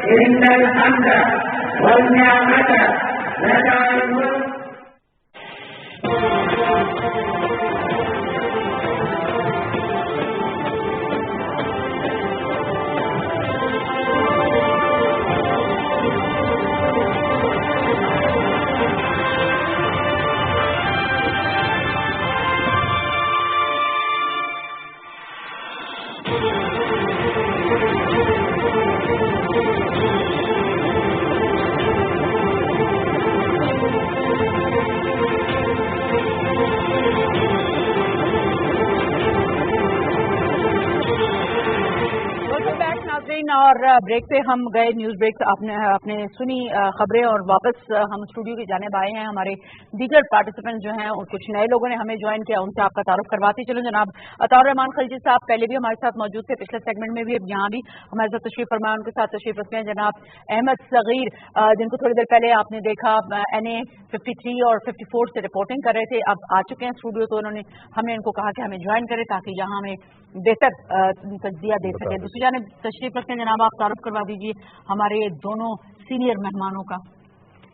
إن الحمد والنعمة لك الملك. اور بریک پہ ہم گئے، نیوز بریک آپ نے سنی خبریں، اور واپس ہم اسٹوڈیو کی جانب آئے ہیں. ہمارے دیگر پارٹیسپینٹ جو ہیں اور کچھ نئے لوگوں نے ہمیں جوائن کیا، ان سے آپ کا تعارف کرواتی چلوں. جناب عطاء الرحمان خلجی صاحب پہلے بھی ہمارے ساتھ موجود تھے، پچھلے سیگمنٹ میں بھی، اب یہاں بھی ہمارے ساتھ تشریف فرما. ان کے ساتھ تشریف رکھتے ہیں جناب احمد صغیر، جن کو تھوڑی دیر پہلے آپ نے دیکھا NA 53 اور 54 سے رپورٹنگ کر رہے تھے، اب آ چکے ہیں اسٹوڈیو. تو انہوں نے ہمیں ان کو کہا کہ ہمیں جوائن کرے تاکہ یہاں ہمیں بہتر تجزیہ دے سکے. دوسری جانب تشریف رکھتے ہیں جناب، آپ تعارف کروا دیجیے ہمارے دونوں سینئر مہمانوں کا.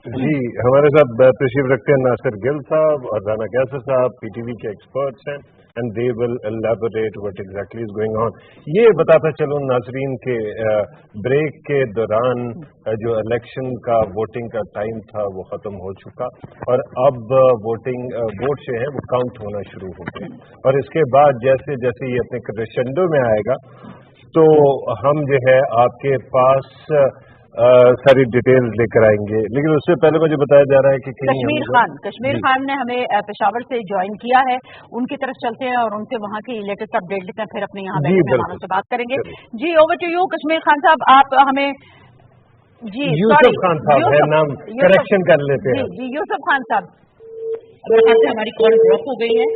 جی، ہمارے ساتھ تشریف رکھتے ہیں ناصر گل صاحب اور رانا کیسر صاحب، PTV کے ایکسپرٹس ہیں، and they will elaborate what exactly is going on. یہ بتاتا چلوں ناظرین کے بریک کے دوران جو الیکشن کا ووٹنگ کا ٹائم تھا وہ ختم ہو چکا، اور اب ووٹ جو ہیں وہ کاؤنٹ ہونا شروع ہو گئے. اور اس کے بعد جیسے جیسے یہ اپنے کرشنڈو میں آئے گا تو ہم جو ہے آپ کے پاس ساری ڈیٹیلز لے کر آئیں گے. لیکن اس سے پہلے مجھے بتایا جا رہا ہے کہ کشمیر خان نے ہمیں پشاور سے جوائن کیا ہے، ان کی طرف چلتے ہیں اور ان سے وہاں کی لیٹسٹ اپڈیٹ لیتے ہیں، پھر اپنے یہاں مہمانوں سے بات کریں گے. جی، over to you Kashmir Khan sahab. آپ ہمیں جی یوسف خان صاحب ہے نام، کریکشن کر لیتے ہیں. جی یوسف خان صاحب، سے ہماری کال ڈراپ ہو گئی ہے،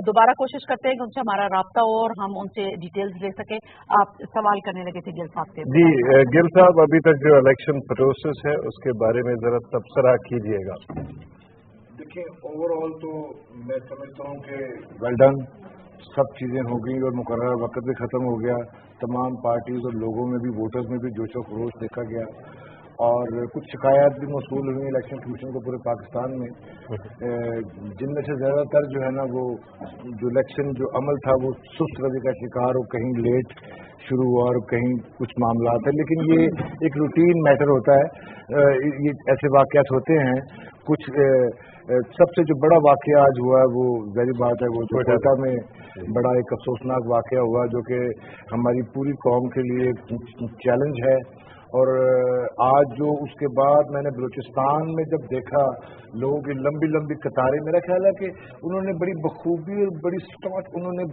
دوبارہ کوشش کرتے ہیں کہ ان سے ہمارا رابطہ ہو اور ہم ان سے ڈیٹیلز لے سکیں. آپ سوال کرنے لگے تھے گل صاحب سے. جی گل صاحب، ابھی تک جو الیکشن پروسیس ہے اس کے بارے میں ذرا تبصرہ کیجیے گا. دیکھیں، اوور آل تو میں سمجھتا ہوں کہ ویل ڈن، سب چیزیں ہو گئی اور مقررہ وقت بھی ختم ہو گیا. تمام پارٹیز اور لوگوں میں بھی، ووٹرز میں بھی جوش و خروش دیکھا گیا، اور کچھ شکایات بھی موصول ہوئی الیکشن کمیشن کو پورے پاکستان میں، جن میں سے زیادہ تر جو ہے نا وہ جو الیکشن جو عمل تھا وہ سست روی کا شکار ہو، کہیں لیٹ شروع ہوا اور کہیں کچھ معاملات ہیں. لیکن یہ ایک روٹین میٹر ہوتا ہے، یہ ایسے واقعات ہوتے ہیں. کچھ سب سے جو بڑا واقعہ آج ہوا ہے وہ ظاہر بات ہے وہ کوئٹہ میں بڑا ایک افسوسناک واقعہ ہوا، جو کہ ہماری پوری قوم کے لیے چیلنج ہے. اور آج جو اس کے بعد میں نے بلوچستان میں جب دیکھا لوگوں کی لمبی لمبی قطاریں، میرا خیال ہے کہ انہوں نے بڑی بخوبی اور بڑی اسٹارٹ انہوں نے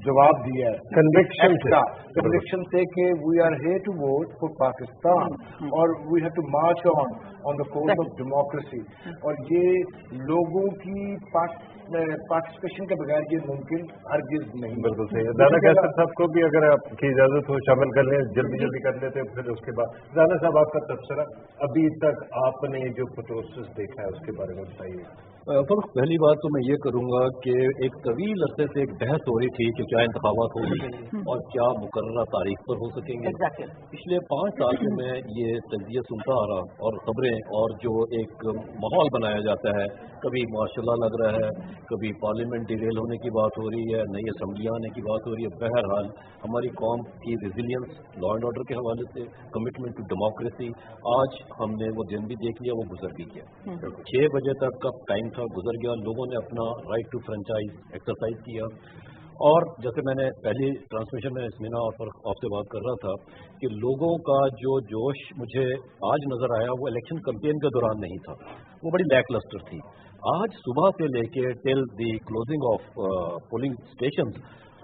جواب دیا ہے کنوکشن سے کہ we are here to vote for Pakistan اور we have to march on the course of democracy. اور یہ لوگوں کی پارٹیسپیشن کے بغیر یہ ممکن ہرگز نہیں. بالکل صحیح ہے. رانا کیسر صاحب کو بھی اگر آپ کی اجازت ہو شامل کر لیں، جلدی کر لیتے ہیں. پھر اس کے بعد رانا صاحب آپ کا تبصرہ، ابھی تک آپ نے جو پروسیس دیکھا ہے اس کے بارے میں بتائیے. فرق پہلی بات تو میں یہ کروں گا کہ ایک طویل عرصے سے ایک بحث ہو رہی تھی کہ کیا انتخابات ہو سکیں گے اور کیا مقررہ تاریخ پر ہو سکیں گے. پچھلے 5 سال سے میں یہ تجزیہ سنتا آ رہا اور خبریں اور جو ایک ماحول بنایا جاتا ہے، کبھی ماشاء اللہ لگ رہا ہے، کبھی پارلیمنٹ ڈیریل ہونے کی بات ہو رہی ہے، نئی اسمبلیاں آنے کی بات ہو رہی ہے. بہرحال ہماری قوم کی ریزیلینس، لا اینڈ آرڈر کے حوالے سے، کمٹمنٹ ٹو ڈیموکریسی، آج ہم نے وہ دن بھی دیکھ لیا، وہ گزر بھی گیا. 6 بجے تک کا ٹائم تھا، گزر گیا. لوگوں نے اپنا رائٹ ٹو فرنچائز ایکسرسائز کیا. اور جیسے میں نے پہلی ٹرانسمیشن میں اسمینا آپ سے بات کر رہا تھا کہ لوگوں کا جو جوش مجھے آج نظر آیا وہ الیکشن کمپین کے دوران نہیں تھا، وہ بڑی لیک لسٹر تھی. آج صبح سے لے کے ٹل دی کلوزنگ آف پولنگ اسٹیشنز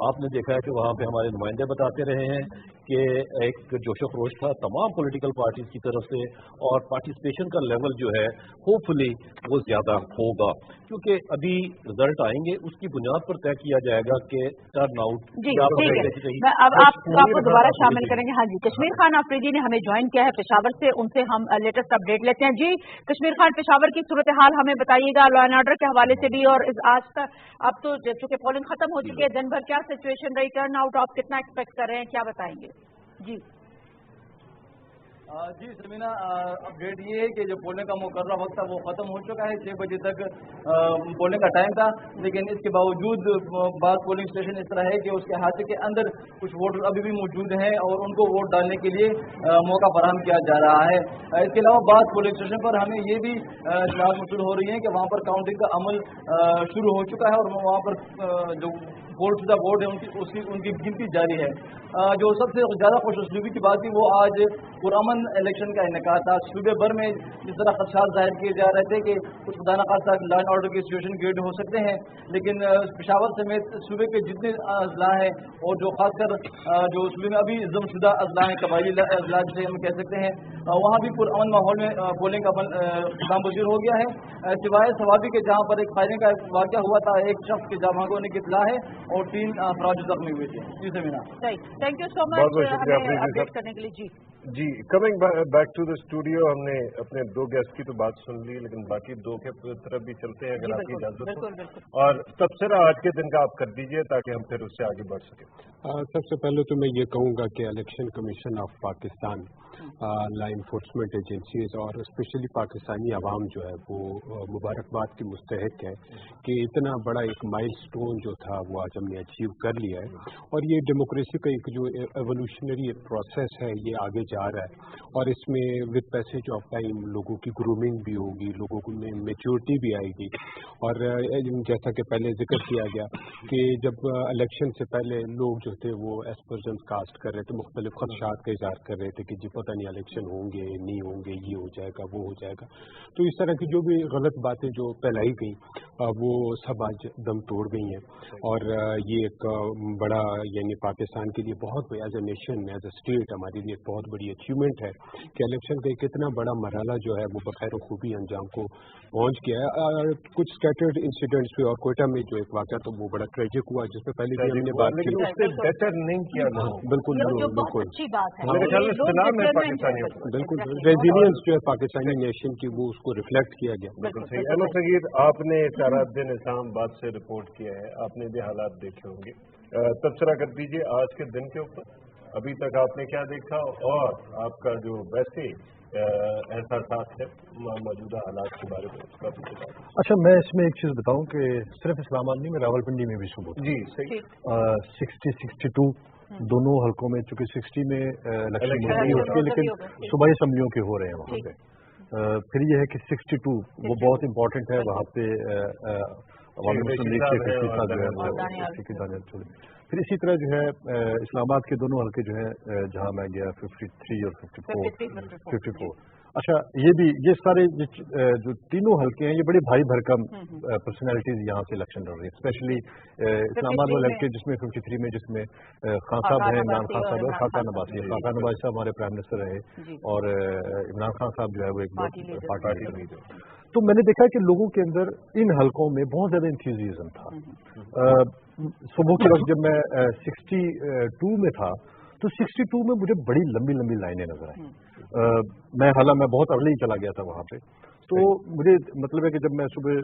آپ نے دیکھا ہے کہ وہاں پہ ہمارے نمائندے بتاتے رہے ہیں کہ ایک جوش و خروش تھا تمام پولیٹیکل پارٹیز کی طرف سے، اور پارٹیسپیشن کا لیول جو ہے ہوپ فلی وہ زیادہ ہوگا، کیونکہ ابھی رزلٹ آئیں گے، اس کی بنیاد پر طے کیا جائے گا کہ ٹرن آؤٹ. جی ٹھیک ہے، اب آپ کو دوبارہ شامل کریں گے. ہاں جی، کشمیر خان آفریدی نے ہمیں جوائن کیا ہے پشاور سے، ان سے ہم لیٹسٹ اپڈیٹ لیتے ہیں. جی کشمیر خان، پشاور کی صورتحال ہمیں بتائیے گا لا اینڈ آرڈر کے حوالے سے بھی، اور آج تک اب تو چونکہ پولنگ ختم ہو چکی ہے، دن بھر کیا سچویشن رہی، ٹرن آؤٹ آپ کتنا ایکسپیکٹ کر رہے ہیں، کیا بتائیں گے؟ جی जी समीना, अपडेट ये है कि जो पोलिंग का मुकर्रर वक्त था वो ख़त्म हो चुका है। 6 बजे तक पोलिंग का टाइम था, लेकिन इसके बावजूद बाद पोलिंग स्टेशन इस तरह है कि उसके अहाते के अंदर कुछ वोटर अभी भी मौजूद हैं और उनको वोट डालने के लिए मौका फराहम किया जा रहा है। इसके अलावा बाद पोलिंग स्टेशन पर हमें ये भी इत्तलात मौसूल हो रही है कि वहाँ पर काउंटिंग का अमल शुरू हो चुका है और वहाँ पर जो शुदा वोट है उनकी गिनती जारी है। जो सबसे ज़्यादा खुशअस्लूबी की बात थी वो आज पुरअमन इलेक्शन का इनेकाद था। सूबे भर में जिस तरह खदशात जाहिर किए जा रहे थे कि कुछ खुदा न खास्ता लॉ एंड ऑर्डर की सिचुएशन क्रिएट हो सकते हैं, लेकिन पेशावर समेत सूबे के जितने अजला हैं और जो खासकर जो सूबे में अभी जमशुदा अजला हैं, कबायली अजला जिसे हम कह सकते हैं, वहाँ भी पुरअमन माहौल में पोलिंग का नामगजीर हो गया है। सिवाय सवाबी के जहाँ पर एक फायरिंग का वाक़या हुआ था, एक शख्स के जाम होने की इत्तला है और 3 अफराद जख्मी हुए थे। जी Sameena, thank you so much हमें अपडेट करने के लिए। जी coming back to the studio, हमने अपने 2 गेस्ट की तो बात सुन ली, लेकिन बाकी 2 के तरफ भी चलते हैं अगर आपकी इजाजत हो। और तबसरा आज के दिन का आप कर दीजिए ताकि हम फिर उससे आगे बढ़ सकें। सबसे पहले तो मैं ये कहूँगा कि election commission of Pakistan, law enforcement agencies और स्पेशली पाकिस्तानी अवाम जो है वो मुबारकबाद की मुस्तहिक है कि इतना बड़ा एक माइलस्टोन जो था वो आज हमने अचीव कर लिया है। और ये डेमोक्रेसी का एक जो एवोल्यूशनरी प्रोसेस है ये आगे जा रहा है और इसमें विद पैसेज ऑफ टाइम लोगों की ग्रूमिंग भी होगी, लोगों में मेच्योरिटी भी आएगी। और जैसा कि पहले जिक्र किया गया कि जब इलेक्शन से पहले लोग जो थे वो एस्पर्जन्स कास्ट कर रहे थे, मुख्तलिफ खदशात का इज़हार कर रहे थे कि जी पता नहीं इलेक्शन होंगे नहीं होंगे, ये हो जाएगा वो हो जाएगा। तो इस तरह की जो भी गलत बातें जो फैलाई गई वो सब आज दम तोड़ गई हैं। और ये एक बड़ा यानी पाकिस्तान के लिए बहुत as a nation, as a state हमारे लिए बहुत बड़ी अचीवमेंट है कि इलेक्शन का एक इतना बड़ा मरहला जो है वो बखैर खूबी अंजाम को पहुँच गया है। कुछ स्कैटर्ड इंसिडेंट्स हुए और कोयटा में जो एक वाक़या तो वो बड़ा ट्रेजिक हुआ जिसपे पहले भी हमने बात की, उससे बेटर नहीं किया। बिल्कुल बिल्कुल अच्छी बात है। मेरे ख्याल में सलाम है पाकिस्तानियों को, बिल्कुल रेजिलियंस जो है पाकिस्तानी नेशन की वो उसको रिफ्लेक्ट किया गया। बिल्कुल सही। अहमद सगीर, आपने शराफुद्दीन इस्लामाबाद से रिपोर्ट किया है, आपने भी हालात देखे होंगे, तबसरा कर दीजिए आज के दिन के ऊपर, अभी तक आपने क्या देखा और आपका जो वैसे एहसास है मौजूदा हालात के बारे में उसका भी बताएं। अच्छा, मैं इसमें एक चीज़ बताऊं कि सिर्फ इस्लामाबाद नहीं, मैं रावलपिंडी में भी सुबह जी सही 60-62 दोनों हलकों में, चूंकि 60 में इलेक्शन नहीं हो चुके लेकिन सूबाई असम्बलियों के हो रहे हैं वहाँ पे। फिर ये है कि 62 वो बहुत इम्पोर्टेंट है, वहाँ पे अवामी मुस्लिम लीग के जो है। फिर इसी तरह जो है इस्लामाबाद के दोनों हल्के जो है जहाँ मैं गया 53 और 54। अच्छा, ये सारे जो तीनों हल्के हैं ये बड़े भारी भरकम पर्सनैलिटीज यहाँ से इलेक्शन लड़ रही है। स्पेशली इस्लामाबाद वाले हल्के जिसमें 53 में जिसमें खान साहब हैं, इमरान खान साहब और खाका नवाज़ी। खाका नवाज़ी साहब हमारे प्राइम मिनिस्टर रहे और इमरान खान साहब जो है वो एक पार्टी लीडर। तो मैंने देखा कि लोगों के अंदर इन हलकों में बहुत ज़्यादा इंथ्यूजिज्म था। सुबह के वक्त जब मैं 62 में था तो 62 में मुझे बड़ी लंबी लंबी लाइनें नजर आई। मैं बहुत अर्ली चला गया था वहाँ पे, तो मुझे मतलब है कि जब मैं सुबह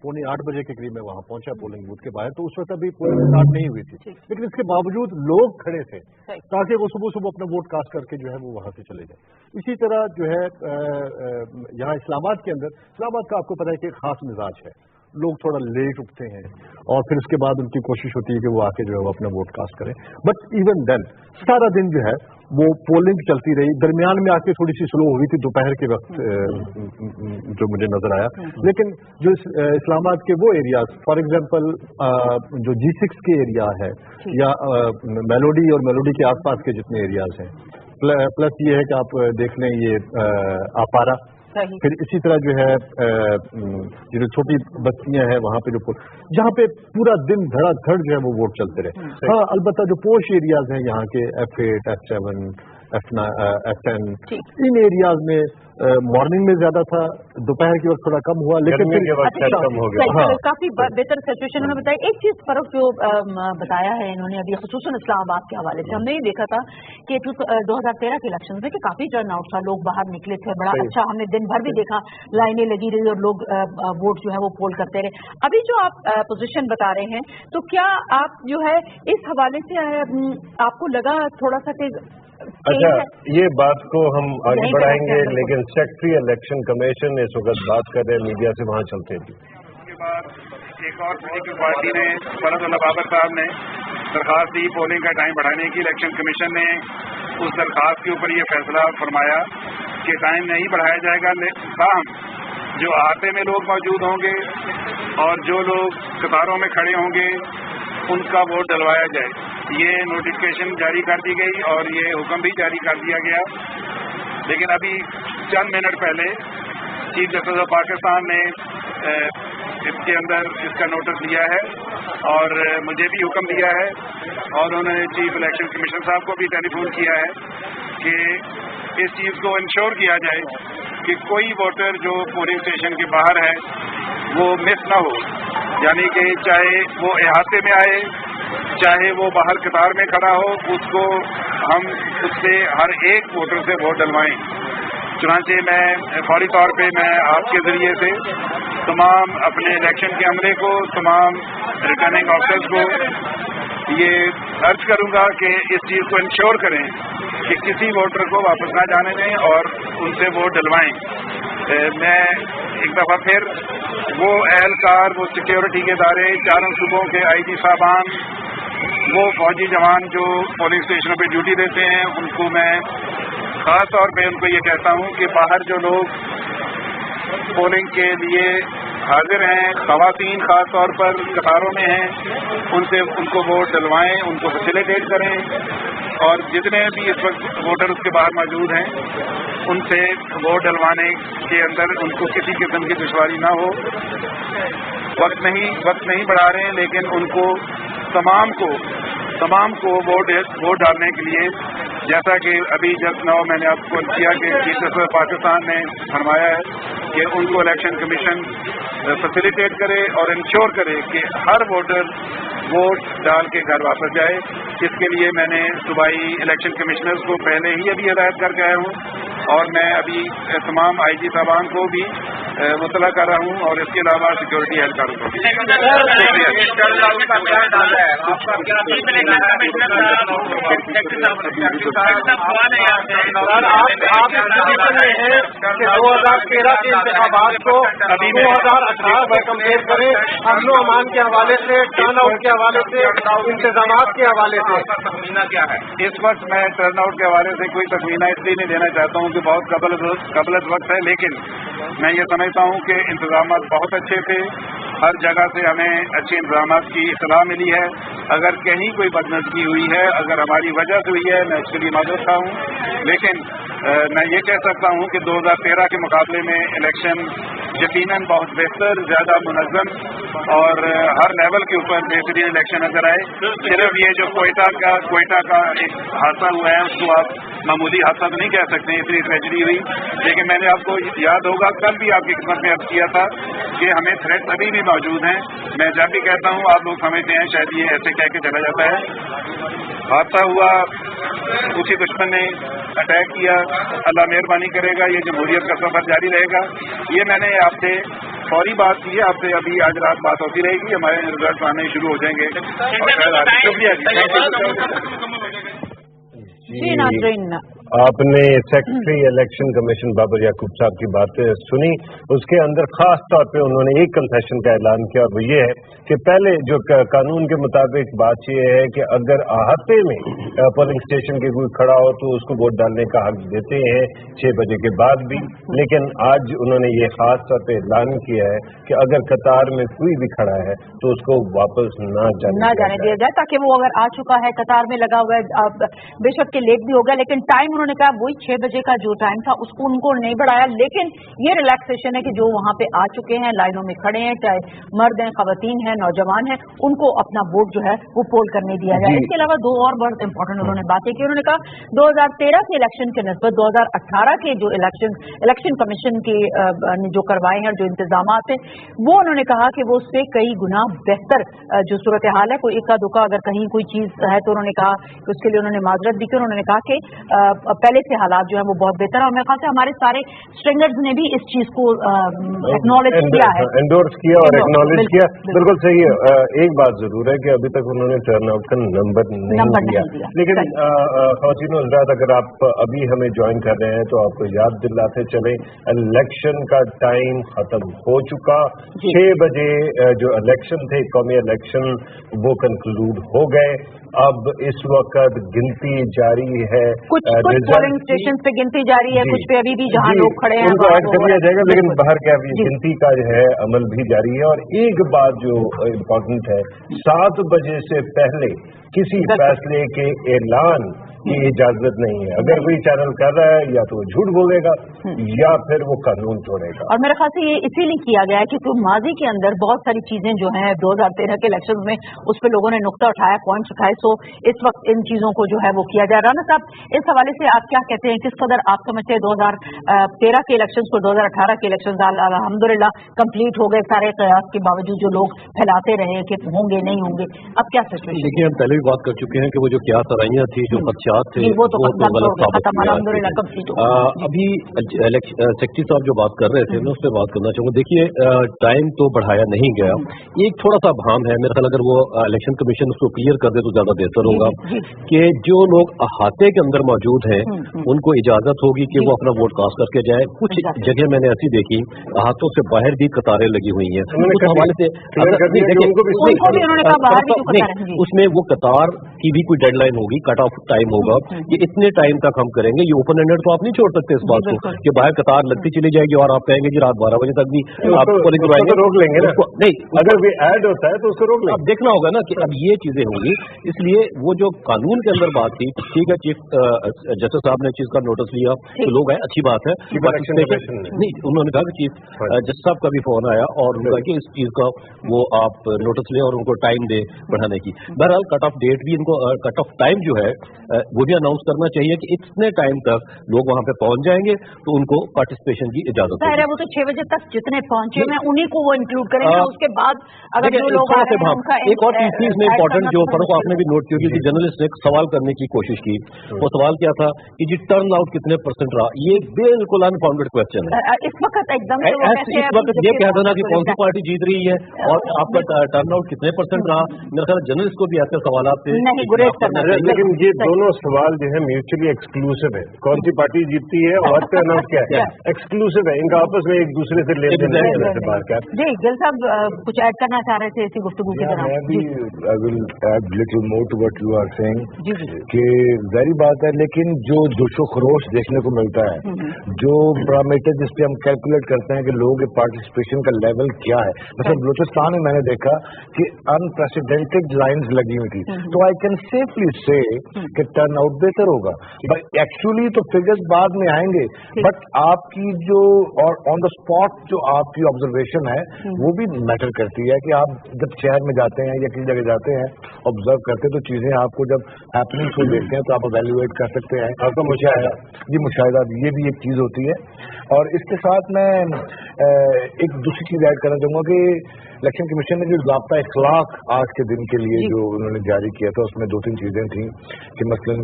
7:45 बजे के करीब मैं वहाँ पहुंचा पोलिंग बूथ के बाहर, तो उस वक्त अभी पोलिंग स्टार्ट नहीं हुई थी, लेकिन इसके बावजूद लोग खड़े थे ताकि वो सुबह सुबह अपना वोट कास्ट करके जो है वो वहाँ से चले जाए। इसी तरह जो है यहाँ इस्लामाबाद के अंदर, इस्लामाबाद का आपको पता है कि खास मिजाज है, लोग थोड़ा लेट उठते हैं और फिर उसके बाद उनकी कोशिश होती है कि वो आके जो है वो अपना वोट कास्ट करें। बट इवन देन सारा दिन जो है वो पोलिंग चलती रही। दरमियान में आके थोड़ी सी स्लो हुई थी दोपहर के वक्त जो मुझे नजर आया, लेकिन जो इस्लामाबाद के वो एरियाज, फॉर एग्जांपल जो G6 के एरिया है या मेलोडी और मेलोडी के आसपास के जितने एरियाज हैं, प्लस ये है कि आप देख लें ये आपारा, फिर इसी तरह जो है जो छोटी बस्तियां हैं वहाँ पे जहाँ पे पूरा दिन धड़ाधड़ जो है वो वोट चलते रहे। हाँ, अलबत्ता जो पोश एरियाज हैं यहाँ के F8, F7, F10, इन एरियाज में मॉर्निंग में ज्यादा था, दोपहर के वक्त थोड़ा कम हुआ, लेकिन कम हो गया। काफी बेहतर सिचुएशन उन्होंने बताया। एक चीज फर्क जो बताया है इन्होंने अभी खुसूसन इस्लामाबाद के हवाले से, हमने ये देखा था कि 2013 के इलेक्शन में कि काफी टर्न आउट था, लोग बाहर निकले थे, बड़ा अच्छा, हमने दिन भर भी देखा लाइनें लगी रही और लोग वोट जो है वो पोल करते रहे। अभी जो आप पोजीशन बता रहे हैं, तो क्या आप जो है इस हवाले से आपको लगा थोड़ा सा कि अच्छा, ये बात को हम आगे बढ़ाएंगे, लेकिन सेक्रेटरी इलेक्शन कमीशन इस वक्त बात कर रहे हैं, मीडिया से वहाँ चलते थे। उसके बाद एक और पॉलिटिकल पार्टी ने, फरदुल्लाह बाबर साहब ने दरखास्त दी पोलिंग का टाइम बढ़ाने की। इलेक्शन कमीशन ने उस दरखास्त के ऊपर ये फैसला फरमाया कि टाइम नहीं बढ़ाया जाएगा, लेकिन जो अहाते में लोग मौजूद होंगे और जो लोग कतारों में खड़े होंगे उनका वोट डलवाया जाए। ये नोटिफिकेशन जारी कर दी गई और ये हुक्म भी जारी कर दिया गया। लेकिन अभी चंद मिनट पहले चीफ जस्टिस ऑफ पाकिस्तान ने इसके अंदर इसका नोटिस लिया है और मुझे भी हुक्म दिया है और उन्होंने चीफ इलेक्शन कमिश्नर साहब को भी टेलीफोन किया है कि इस चीज़ को इंश्योर किया जाए कि कोई वोटर जो पोलिंग स्टेशन के बाहर है वो मिस ना हो, यानी कि चाहे वो अहाते में आए चाहे वो बाहर कतार में खड़ा हो, उसको हम उससे हर एक वोटर से वोट डलवाएं। चुनांचे मैं फौरी तौर पे मैं आपके ज़रिए से तमाम अपने इलेक्शन के अमले को, तमाम रिटर्निंग ऑफिसर्स को ये अर्ज करूंगा कि इस चीज़ को इंश्योर करें कि किसी वोटर को वापस ना जाने दें और उनसे वोट डलवाएं। मैं एक दफ़ा फिर वो एहलकार, वो सिक्योरिटी के इदारे, चारों सूबों के IG साहबान, वो फौजी जवान जो पोलिंग स्टेशनों पे ड्यूटी देते हैं, उनको मैं ख़ास तौर पे उनको ये कहता हूँ कि बाहर जो लोग पोलिंग के लिए हाजिर हैं, ख़वातीन ख़ास तौर पर कतारों में हैं, उनसे उनको वोट डलवाएं, उनको फैसिलिटेट करें और जितने भी इस वक्त वोटर उसके बाहर मौजूद हैं उनसे वोट डलवाने के अंदर उनको किसी किस्म की दुश्वारी ना हो। वक्त नहीं बढ़ा रहे हैं, लेकिन उनको तमाम को वोट डालने के लिए, जैसा कि अभी जस्ट नाउ मैंने आपको किया कि चीफ जस्टिस ऑफ पाकिस्तान ने फरमाया है कि उनको इलेक्शन कमीशन फैसिलिटेट करे और इंश्योर करे कि हर वोटर वोट डाल के घर वापस जाए। इसके लिए मैंने सूबाई इलेक्शन कमिश्नर्स को पहले ही अभी हिदायत करके आया हूँ और मैं अभी तमाम IG साहबान को भी मुतला कर रहा हूँ और इसके अलावा सिक्योरिटी एहलकारों को भी। के इंतखाबात को 2018 में कंपेयर करें, अमनो अमान के हवाले से, टर्न आउट के हवाले से, इंतजामात के हवाले से तखमीना क्या है? इस वक्त मैं टर्न आउट के हवाले से कोई तखमीना इसलिए नहीं देना चाहता हूँ कि बहुत कबलत वक्त है, लेकिन मैं ये समझता हूँ कि इंतजामात बहुत अच्छे थे। हर जगह से हमें अच्छे इंतजामात की इत्तला मिली है। अगर कहीं कोई बदनज़मी हुई है, अगर हमारी वजह से हुई है, मैं उसके लिए माजूर था हूँ, लेकिन मैं ये कह सकता हूँ कि 2013 के मुकाबले में इलेक्शन यकीनन बहुत बेहतर, ज़्यादा मुनज़्ज़म और हर लेवल के ऊपर बेहतरीन इलेक्शन नजर आए। सिर्फ ये जो क्वेटा का एक हादसा हुआ है उसको आप मामूली हादसा तो नहीं कह सकते, इतनी ट्रेजेडी हुई, लेकिन मैंने आपको याद होगा कल भी आपकी खिदमत में अर्ज किया था कि हमें थ्रेट अभी भी मौजूद हैं। मैं जब भी कहता हूँ आप लोग समझते हैं शायद ये ऐसे कह के चला जाता है। हादसा हुआ, उसी दुश्मन ने अटैक किया, अल्लाह मेहरबानी करेगा ये जमहूरियत का सफर जारी रहेगा। ये मैंने आपसे फौरी बात की है, आपसे अभी आज रात बात होती रहेगी, हमारे रिजल्ट आने शुरू हो जाएंगे। शुक्रिया जी। नाज़रीन, आपने सेक्रेटरी इलेक्शन कमीशन बाबर याकूब साहब की बातें सुनी, उसके अंदर खास तौर पे उन्होंने एक कंसेशन का ऐलान किया और वो ये है कि पहले जो कानून के मुताबिक बात ये है कि अगर अहाते में पोलिंग स्टेशन के कोई खड़ा हो तो उसको वोट डालने का हक देते हैं 6 बजे के बाद भी, लेकिन आज उन्होंने ये खास तौर पे ऐलान किया है कि अगर कतार में कोई भी खड़ा है तो उसको वापस ना जाने दिया जाए, ताकि वो अगर आ चुका है कतार में लगा हुआ है, बेशक के लेट भी होगा, लेकिन टाइम उन्होंने कहा वही 6 बजे का जो टाइम था उसको उनको नहीं बढ़ाया। लेकिन ये रिलैक्सेशन है कि जो वहां पे आ चुके हैं, लाइनों में खड़े हैं, चाहे मर्द हैं, खवातीन हैं, नौजवान हैं, उनको अपना वोट जो है वो पोल करने दिया जाए। इसके अलावा दो और बहुत इंपॉर्टेंट उन्होंने बातें की। उन्होंने कहा 2013 के इलेक्शन के निस्बत 2018 के जो इलेक्शन कमीशन के जो करवाए हैं, जो इंतजाम हैं, वो उन्होंने कहा कि वो उससे कई गुना बेहतर जो सूरत हाल है। कोई इक्का दुक्का अगर कहीं कोई चीज है तो उन्होंने कहा कि उसके लिए उन्होंने माजरत दी कि उन्होंने कहा कि पहले से हालात जो है वो बहुत बेहतर है, और मेरे ख्याल से हमारे सारे स्ट्रिंगर्स ने भी इस चीज को एक्नॉलेज किया है, एंडोर्स किया और एक्नॉलेज किया। बिल्कुल सही है। एक बात जरूर है कि अभी तक उन्होंने टर्नआउट का नंबर नहीं दिया, लेकिन ख़वातीन और हज़रात, अगर आप अभी हमें ज्वाइन कर रहे हैं तो आपको याद दिलाते चले, इलेक्शन का टाइम खत्म हो चुका। 6 बजे जो इलेक्शन थे, कौमी इलेक्शन, वो कंक्लूड हो गए। अब इस वक्त गिनती जारी है, कुछ पोलिंग स्टेशन पे गिनती जारी है, कुछ पे अभी भी जहाँ लोग खड़े हैं उनको ऐड कर लिया जाएगा, लेकिन बाहर क्या गिनती का जो है अमल भी जारी है। और एक बात जो इम्पोर्टेंट है, 7 बजे से पहले किसी फैसले के ऐलान की इजाजत नहीं है। अगर कोई चैनल कर रहा है या तो वो झूठ बोलेगा या फिर वो कानून तोड़ेगा। और मेरे ख्याल से ये इसीलिए किया गया है कि तो माजी के अंदर बहुत सारी चीजें जो हैं 2013 के इलेक्शन में उस पर लोगों ने नुक्ता उठाया, पॉइंट्स उठाए, सो इस वक्त इन चीजों को जो है वो किया जा रहा है। राना साहब, इस हवाले से आप क्या कहते हैं, किस कदर आप समझते हैं 2013 के इलेक्शन को 2018 के इलेक्शन अल्हम्दुलिल्लाह कंप्लीट हो गए, सारे कयास के बावजूद जो लोग फैलाते रहे कि होंगे नहीं होंगे, अब क्या सिचुएशन? देखिए, हम पहले भी बात कर चुके हैं कि वो जो क्या सराइयां थी, जो खदशात थे, वो तो गलत साबित हुआ। अभी सेक्रेटरी साहब जो बात कर रहे थे, मैं उस पर बात करना चाहूँगा। देखिए, टाइम तो बढ़ाया नहीं गया, एक थोड़ा सा भाम है मेरा ख्याल, अगर वो इलेक्शन कमीशन उसको क्लियर कर दे तो ज्यादा बेहतर होगा कि जो लोग अहाते के अंदर मौजूद हैं उनको इजाजत होगी कि वो अपना वोट कास्ट करके जाए। कुछ जगह मैंने ऐसी देखी, अहातों से बाहर भी कतारें लगी हुई हैं, उस हवाले से उसमें वो कतार की भी कोई डेडलाइन होगी, कट ऑफ टाइम होगा कि इतने टाइम तक हम करेंगे। ये ओपन एंडेड तो आप नहीं छोड़ सकते इस बात को कि बाहर कतार लगती चली जाएगी और आप कहेंगे जी रात 12 बजे तक भी आप रोक लेंगे ना। नहीं, अगर भी ऐड होता है तो उसको रोक लेंगे। अब देखना होगा ना कि अब ये चीजें होंगी। इसलिए वो जो कानून के अंदर बात थी, ठीक है, चीफ जस्टिस साहब ने चीज का नोटिस लिया तो लोग आए, अच्छी बात है। नहीं, उन्होंने कहा कि चीफ जस्टिस साहब का भी फोन आया और उन्होंने कहा कि इस चीज का वो आप नोटिस लें और उनको टाइम दे बढ़ाने की। बहरहाल कट ऑफ डेट भी इनको, कट ऑफ टाइम जो है वो भी अनाउंस करना चाहिए कि इतने टाइम तक लोग वहां पे पहुंच जाएंगे तो उनको पार्टिसिपेशन की इजाजत है। वो तो 6 बजे तक जितने पहुंचे हैं उन्हीं को वो इंक्लूड करेंगे, उसके बाद अगर जो लोग एक और चीज इसमें इंपॉर्टेंट जो फर्क आपने भी नोट की होगी कि जर्नलिस्ट ने सवाल करने की कोशिश की। वो सवाल क्या था कि जी टर्न आउट कितने % रहा? ये बिल्कुल अनफाउंडेड क्वेश्चन है। इस वक्त एकदम इस वक्त ये कह देना कि कौन सी पार्टी जीत रही है और आपका टर्न आउट कितने % रहा, मेरे ख्याल जर्नलिस्ट को भी ऐसे सवाल नहीं गुरेज करना चाहिए। लेकिन ये दोनों सवाल जो है म्यूचुअली एक्सक्लूसिव है। कौन सी पार्टी जीतती है और टर्नआउट क्या है, एक्सक्लूसिव है। इनका आपस में एक दूसरे से लेन देन नहीं है बाहर का। जी गिल साहब कुछ ऐड करना चाह रहे थे इसी गुफ्तगू के दौरान? I will add little more to what you are saying कि जाहिर बात है, लेकिन जो जोशो खरोश देखने को मिलता है, जो पैरामीटर जिस पे हम कैलकुलेट करते हैं कि लोगों के पार्टिसिपेशन का लेवल क्या है, मतलब बलूचिस्तान में मैंने देखा कि अनप्रेसिडेंटेड लाइन्स लगी हुई थी, तो आई कैन सेफली से कि टर्न आउट बेहतर होगा। बट एक्चुअली तो फिगर्स बाद में आएंगे, बट आपकी जो और ऑन द स्पॉट जो आपकी ऑब्जर्वेशन है वो भी मैटर करती है कि आप जब शहर में जाते हैं या किसी जगह जाते हैं, ऑब्जर्व करते हैं, तो चीजें आपको जब हैपनिंग को देखते हैं तो आप एवेल्युएट कर सकते हैं। आपका मुशाहिदा, जी मुशाहिदा, ये भी एक चीज होती है। और इसके साथ मैं एक दूसरी चीज ऐड करना चाहूंगा कि इलेक्शन कमीशन ने जो ज़ाब्ता इखलाक आज के दिन के लिए जो उन्होंने जारी किया था, उसमें 2-3 चीजें थी कि मसलन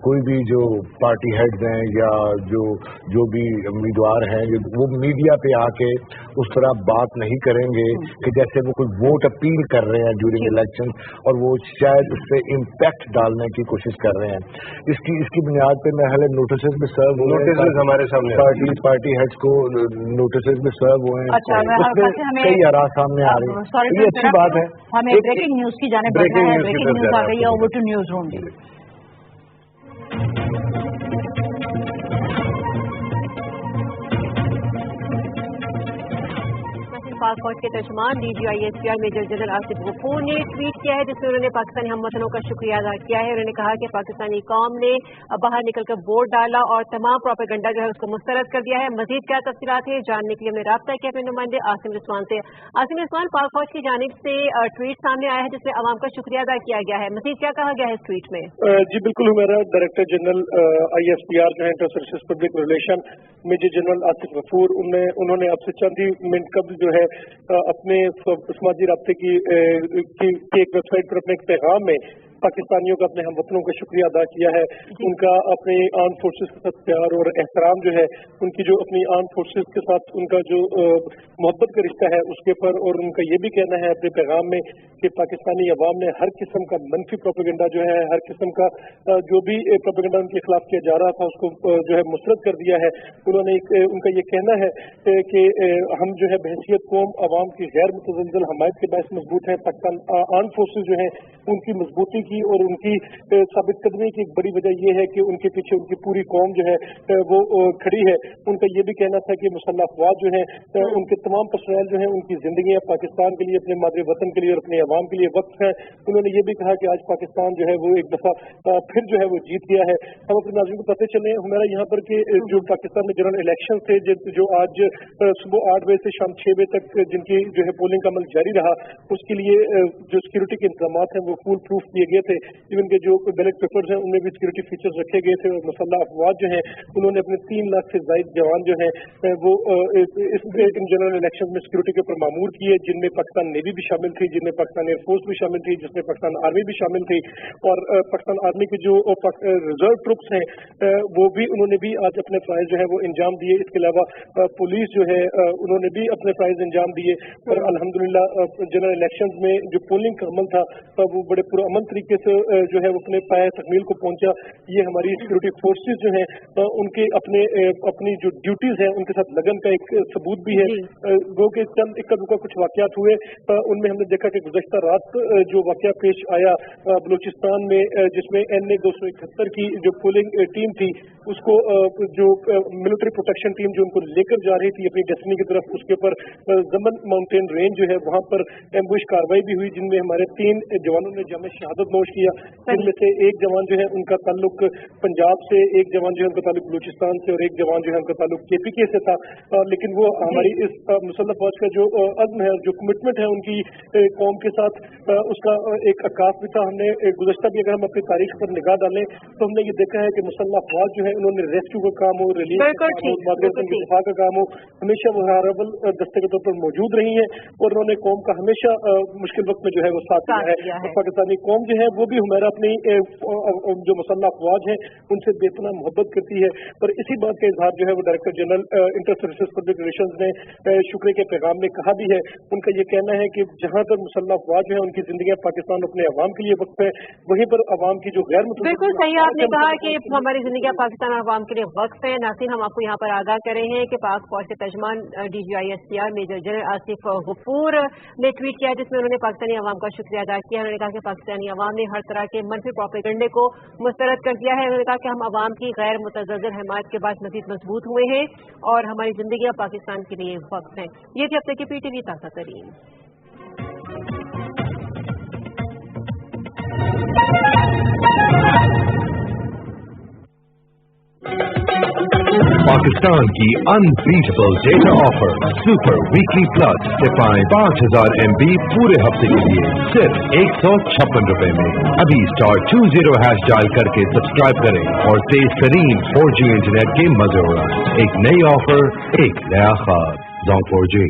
कोई भी जो पार्टी हेड्स हैं या जो भी उम्मीदवार हैं वो मीडिया पे आके उस तरह बात नहीं करेंगे कि जैसे वो कोई वोट अपील कर रहे हैं ड्यूरिंग इलेक्शन और वो शायद उस पर इम्पैक्ट डालने की कोशिश कर रहे हैं। इसकी बुनियाद पे मैं हाल नोटिस भी सर्व हुए, हमारे सामने पार्टी हेड्स को नोटिस भी सर्व हुए हैं, उसमें कई आरा सामने आ रहे हैं। ये अच्छी बात है। हमें ब्रेकिंग न्यूज की जाने बढ़ना है। ब्रेकिंग न्यूज आ गई है, over to news room. Pak फौज के तर्जुमान DGISPR major general Asif Ghafoor ने ट्वीट किया है जिसमें उन्होंने पाकिस्तानी हमवतनों का शुक्रिया अदा किया है। उन्होंने कहा कि पाकिस्तानी कौम ने बाहर निकलकर वोट डाला और तमाम प्रोपेगेंडा जो है उसको मुस्तरद कर दिया है। मजीद क्या तफसीलात है जानने के लिए हमने राब्ता किया अपने नुमाइंदे आसिम रिजवान से। आसिम रिजवान, पाक फौज की जानिब से ट्वीट सामने आया है जिसमें अवाम का शुक्रिया अदा किया गया है, मजीद क्या कहा गया है इस ट्वीट में? जी बिल्कुल, हमारा डायरेक्टर जनरल ISPR जो है inter services public relation major general Asif Ghafoor, उन्होंने आपसे चंद ही मिनट कब जो है अपने समाजी राब्ते की एक वेबसाइट पर अपने एक पैगाम में पाकिस्तानियों का, अपने हमवतनों का शुक्रिया अदा किया है। उनका अपने आर्म फोर्सेस के साथ प्यार और एहतराम जो है, उनकी जो अपनी आर्म फोर्सेस के साथ उनका जो मोहब्बत का रिश्ता है उसके पर, और उनका ये भी कहना है अपने पैगाम में कि पाकिस्तानी अवाम ने हर किस्म का मनफी प्रोपेगेंडा जो है, हर किस्म का जो भी प्रोपेगेंडा उनके खिलाफ किया जा रहा था उसको जो है मुस्तरद कर दिया है। उन्होंने उनका ये कहना है कि हम जो है बहसियत कौम अवाम की गैर मुतज़लज़ल हमायत के बायस मजबूत है। पाकिस्तान आर्म फोर्सेज जो है उनकी मजबूती की और उनकी साबित कदमी की एक बड़ी वजह यह है कि उनके पीछे उनकी पूरी कौम जो है वो खड़ी है। उनका ये भी कहना था कि मुसल्लह अफवाज जो है उनके तमाम पर्सनल जो है उनकी जिंदगी पाकिस्तान के लिए, अपने मादरे वतन के लिए और अपने अवाम के लिए वक्त है। उन्होंने ये भी कहा कि आज पाकिस्तान जो है वो एक दफा फिर जो है वो जीत गया है। हम अपने नाज़रीन को बताते चले हमारा यहाँ पर कि जो पाकिस्तान में जनरल इलेक्शन थे जो आज सुबह 8 बजे से शाम 6 बजे तक जिनकी जो है पोलिंग का अमल जारी रहा, उसके लिए जो सिक्योरिटी के इंतजाम हैं वो फुल प्रूफ किए गए थे। इवन के जो बैलेट पेपर्स हैं उनमें भी सिक्योरिटी फीचर्स रखे गए थे। और मुसल्लह अफवाज जो है उन्होंने अपने 3 लाख से ज्यादा जवान जो है वो इन जनरल इलेक्शन में सिक्योरिटी के ऊपर मामूर किए, जिनमें पाकिस्तान नेवी भी शामिल थी, जिनमें पाकिस्तान एयरफोर्स भी शामिल थी, जिसमें पाकिस्तान आर्मी भी शामिल थी। और पाकिस्तान आर्मी के जो रिजर्व ट्रुप्स हैं वो भी उन्होंने भी आज अपने फ़राइज़ जो है वो अंजाम दिए। इसके अलावा पुलिस जो है उन्होंने भी अपने फ़राइज़ अंजाम दिए। और अल्हम्दुलिल्लाह जनरल इलेक्शन में जो पोलिंग का अमल था वो बड़े पुरअमन तरीके से जो है वो अपने पाए तकमील को पहुंचा। ये हमारी सिक्योरिटी फोर्सेज जो हैं उनके अपनी जो ड्यूटीज हैं उनके साथ लगन का एक सबूत भी है। गो के चंद इक्का दुक्का कुछ वाकयात हुए, उनमें हमने देखा कि गुज़श्ता रात जो वाकया पेश आया बलूचिस्तान में, जिसमें NA 271 की जो पोलिंग टीम थी उसको जो मिलिट्री प्रोटेक्शन टीम जो उनको लेकर जा रही थी अपनी डेस्टिनी की तरफ, उसके ऊपर जमन माउंटेन रेंज जो है वहां पर एम्बुश कार्रवाई भी हुई, जिनमें हमारे 3 जवानों ने जामे शहादत नोश किया। जिनमें से एक जवान जो है उनका ताल्लुक पंजाब से, एक जवान जो है उनका ताल्लुक बलूचिस्तान से और एक जवान जो है उनका ताल्लुक KPK से था। लेकिन वो हमारी इस मुसल्लह फौज का जो अज़्म है, जो कमिटमेंट है उनकी कौम के साथ, उसका एक अक्कास भी था। हमने गुज़श्ता भी अगर हम अपनी तारीख पर निगाह डालें तो हमने ये देखा है कि मुसल्लह फौज जो है उन्होंने रेस्क्यू का काम हो, रिलीफ का काम हो, मादरे वतन के दिफा का काम हो, हमेशा वो हारबल दस्ते के तौर पर मौजूद रही है और उन्होंने कौम का हमेशा मुश्किल वक्त में जो है वो साथ दिया है। पाकिस्तानी कौम जो है वो भी हमारा अपनी जो मुसल्लह अफवाज है उनसे बेपनाह मोहब्बत करती है। पर इसी बात का इजहार जो है वो director general inter services public relations ने शुक्रिया के पैगाम में कहा भी है। उनका ये कहना है कि जहाँ पर मुसल्लह अफवाज जो है उनकी जिंदगी पाकिस्तान अपने अवाम के लिए वक्त है, वहीं पर अवाम की जो गैर बिल्कुल सही आपने कहा कि हमारी जिंदगी पाकिस्तान अवाम के लिए वक्त है। नासिर, हम आपको यहाँ पर आगाह कर रहे हैं कि पाक फौज के तर्जमान DGISPR major general Asif Ghafoor ने ट्वीट किया जिसमें उन्होंने पाकिस्तानी अवाम का शुक्रिया अदा किया। उन्होंने कहा कि पाकिस्तानी अवाम ने हर तरह के मनफी प्रोपेगेंडे को मुस्तरद कर दिया है। उन्होंने कहा कि हम अवाम की गैर मुतज़लज़ल हमायत के बाद मज़ीद मजबूत हुए हैं और हमारी जिंदगी अब पाकिस्तान के लिए वक्त है। ये थी अब तक की PTV ताज़ा तरीन। पाकिस्तान की unbeatable data offer super weekly plus से पाएं 5000 MB पूरे हफ्ते के लिए सिर्फ 156 रुपए में। अभी *20# डायल करके सब्सक्राइब करें और तेज तरीन 4G इंटरनेट के मजे उड़ाएं। एक नई ऑफर, एक नया ख्वाब, Zone 4G।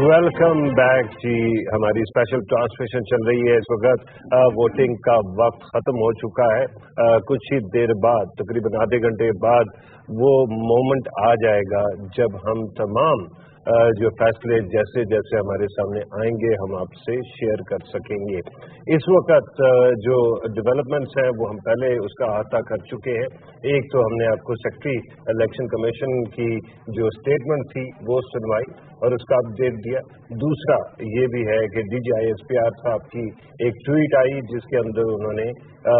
वेलकम बैक जी। हमारी स्पेशल ट्रांसमिशन चल रही है इस वक्त। वोटिंग का वक्त खत्म हो चुका है। कुछ ही देर बाद, तकरीबन आधे घंटे बाद, वो मोमेंट आ जाएगा जब हम तमाम जो फैसले जैसे जैसे हमारे सामने आएंगे हम आपसे शेयर कर सकेंगे। इस वक्त जो डेवलपमेंट्स हैं वो हम पहले उसका अहाता कर चुके हैं। एक तो हमने आपको सेक्रेटरी इलेक्शन कमीशन की जो स्टेटमेंट थी वो सुनवाई और उसका अपडेट दिया। दूसरा ये भी है कि DGISPR साहब की एक ट्वीट आई जिसके अंदर उन्होंने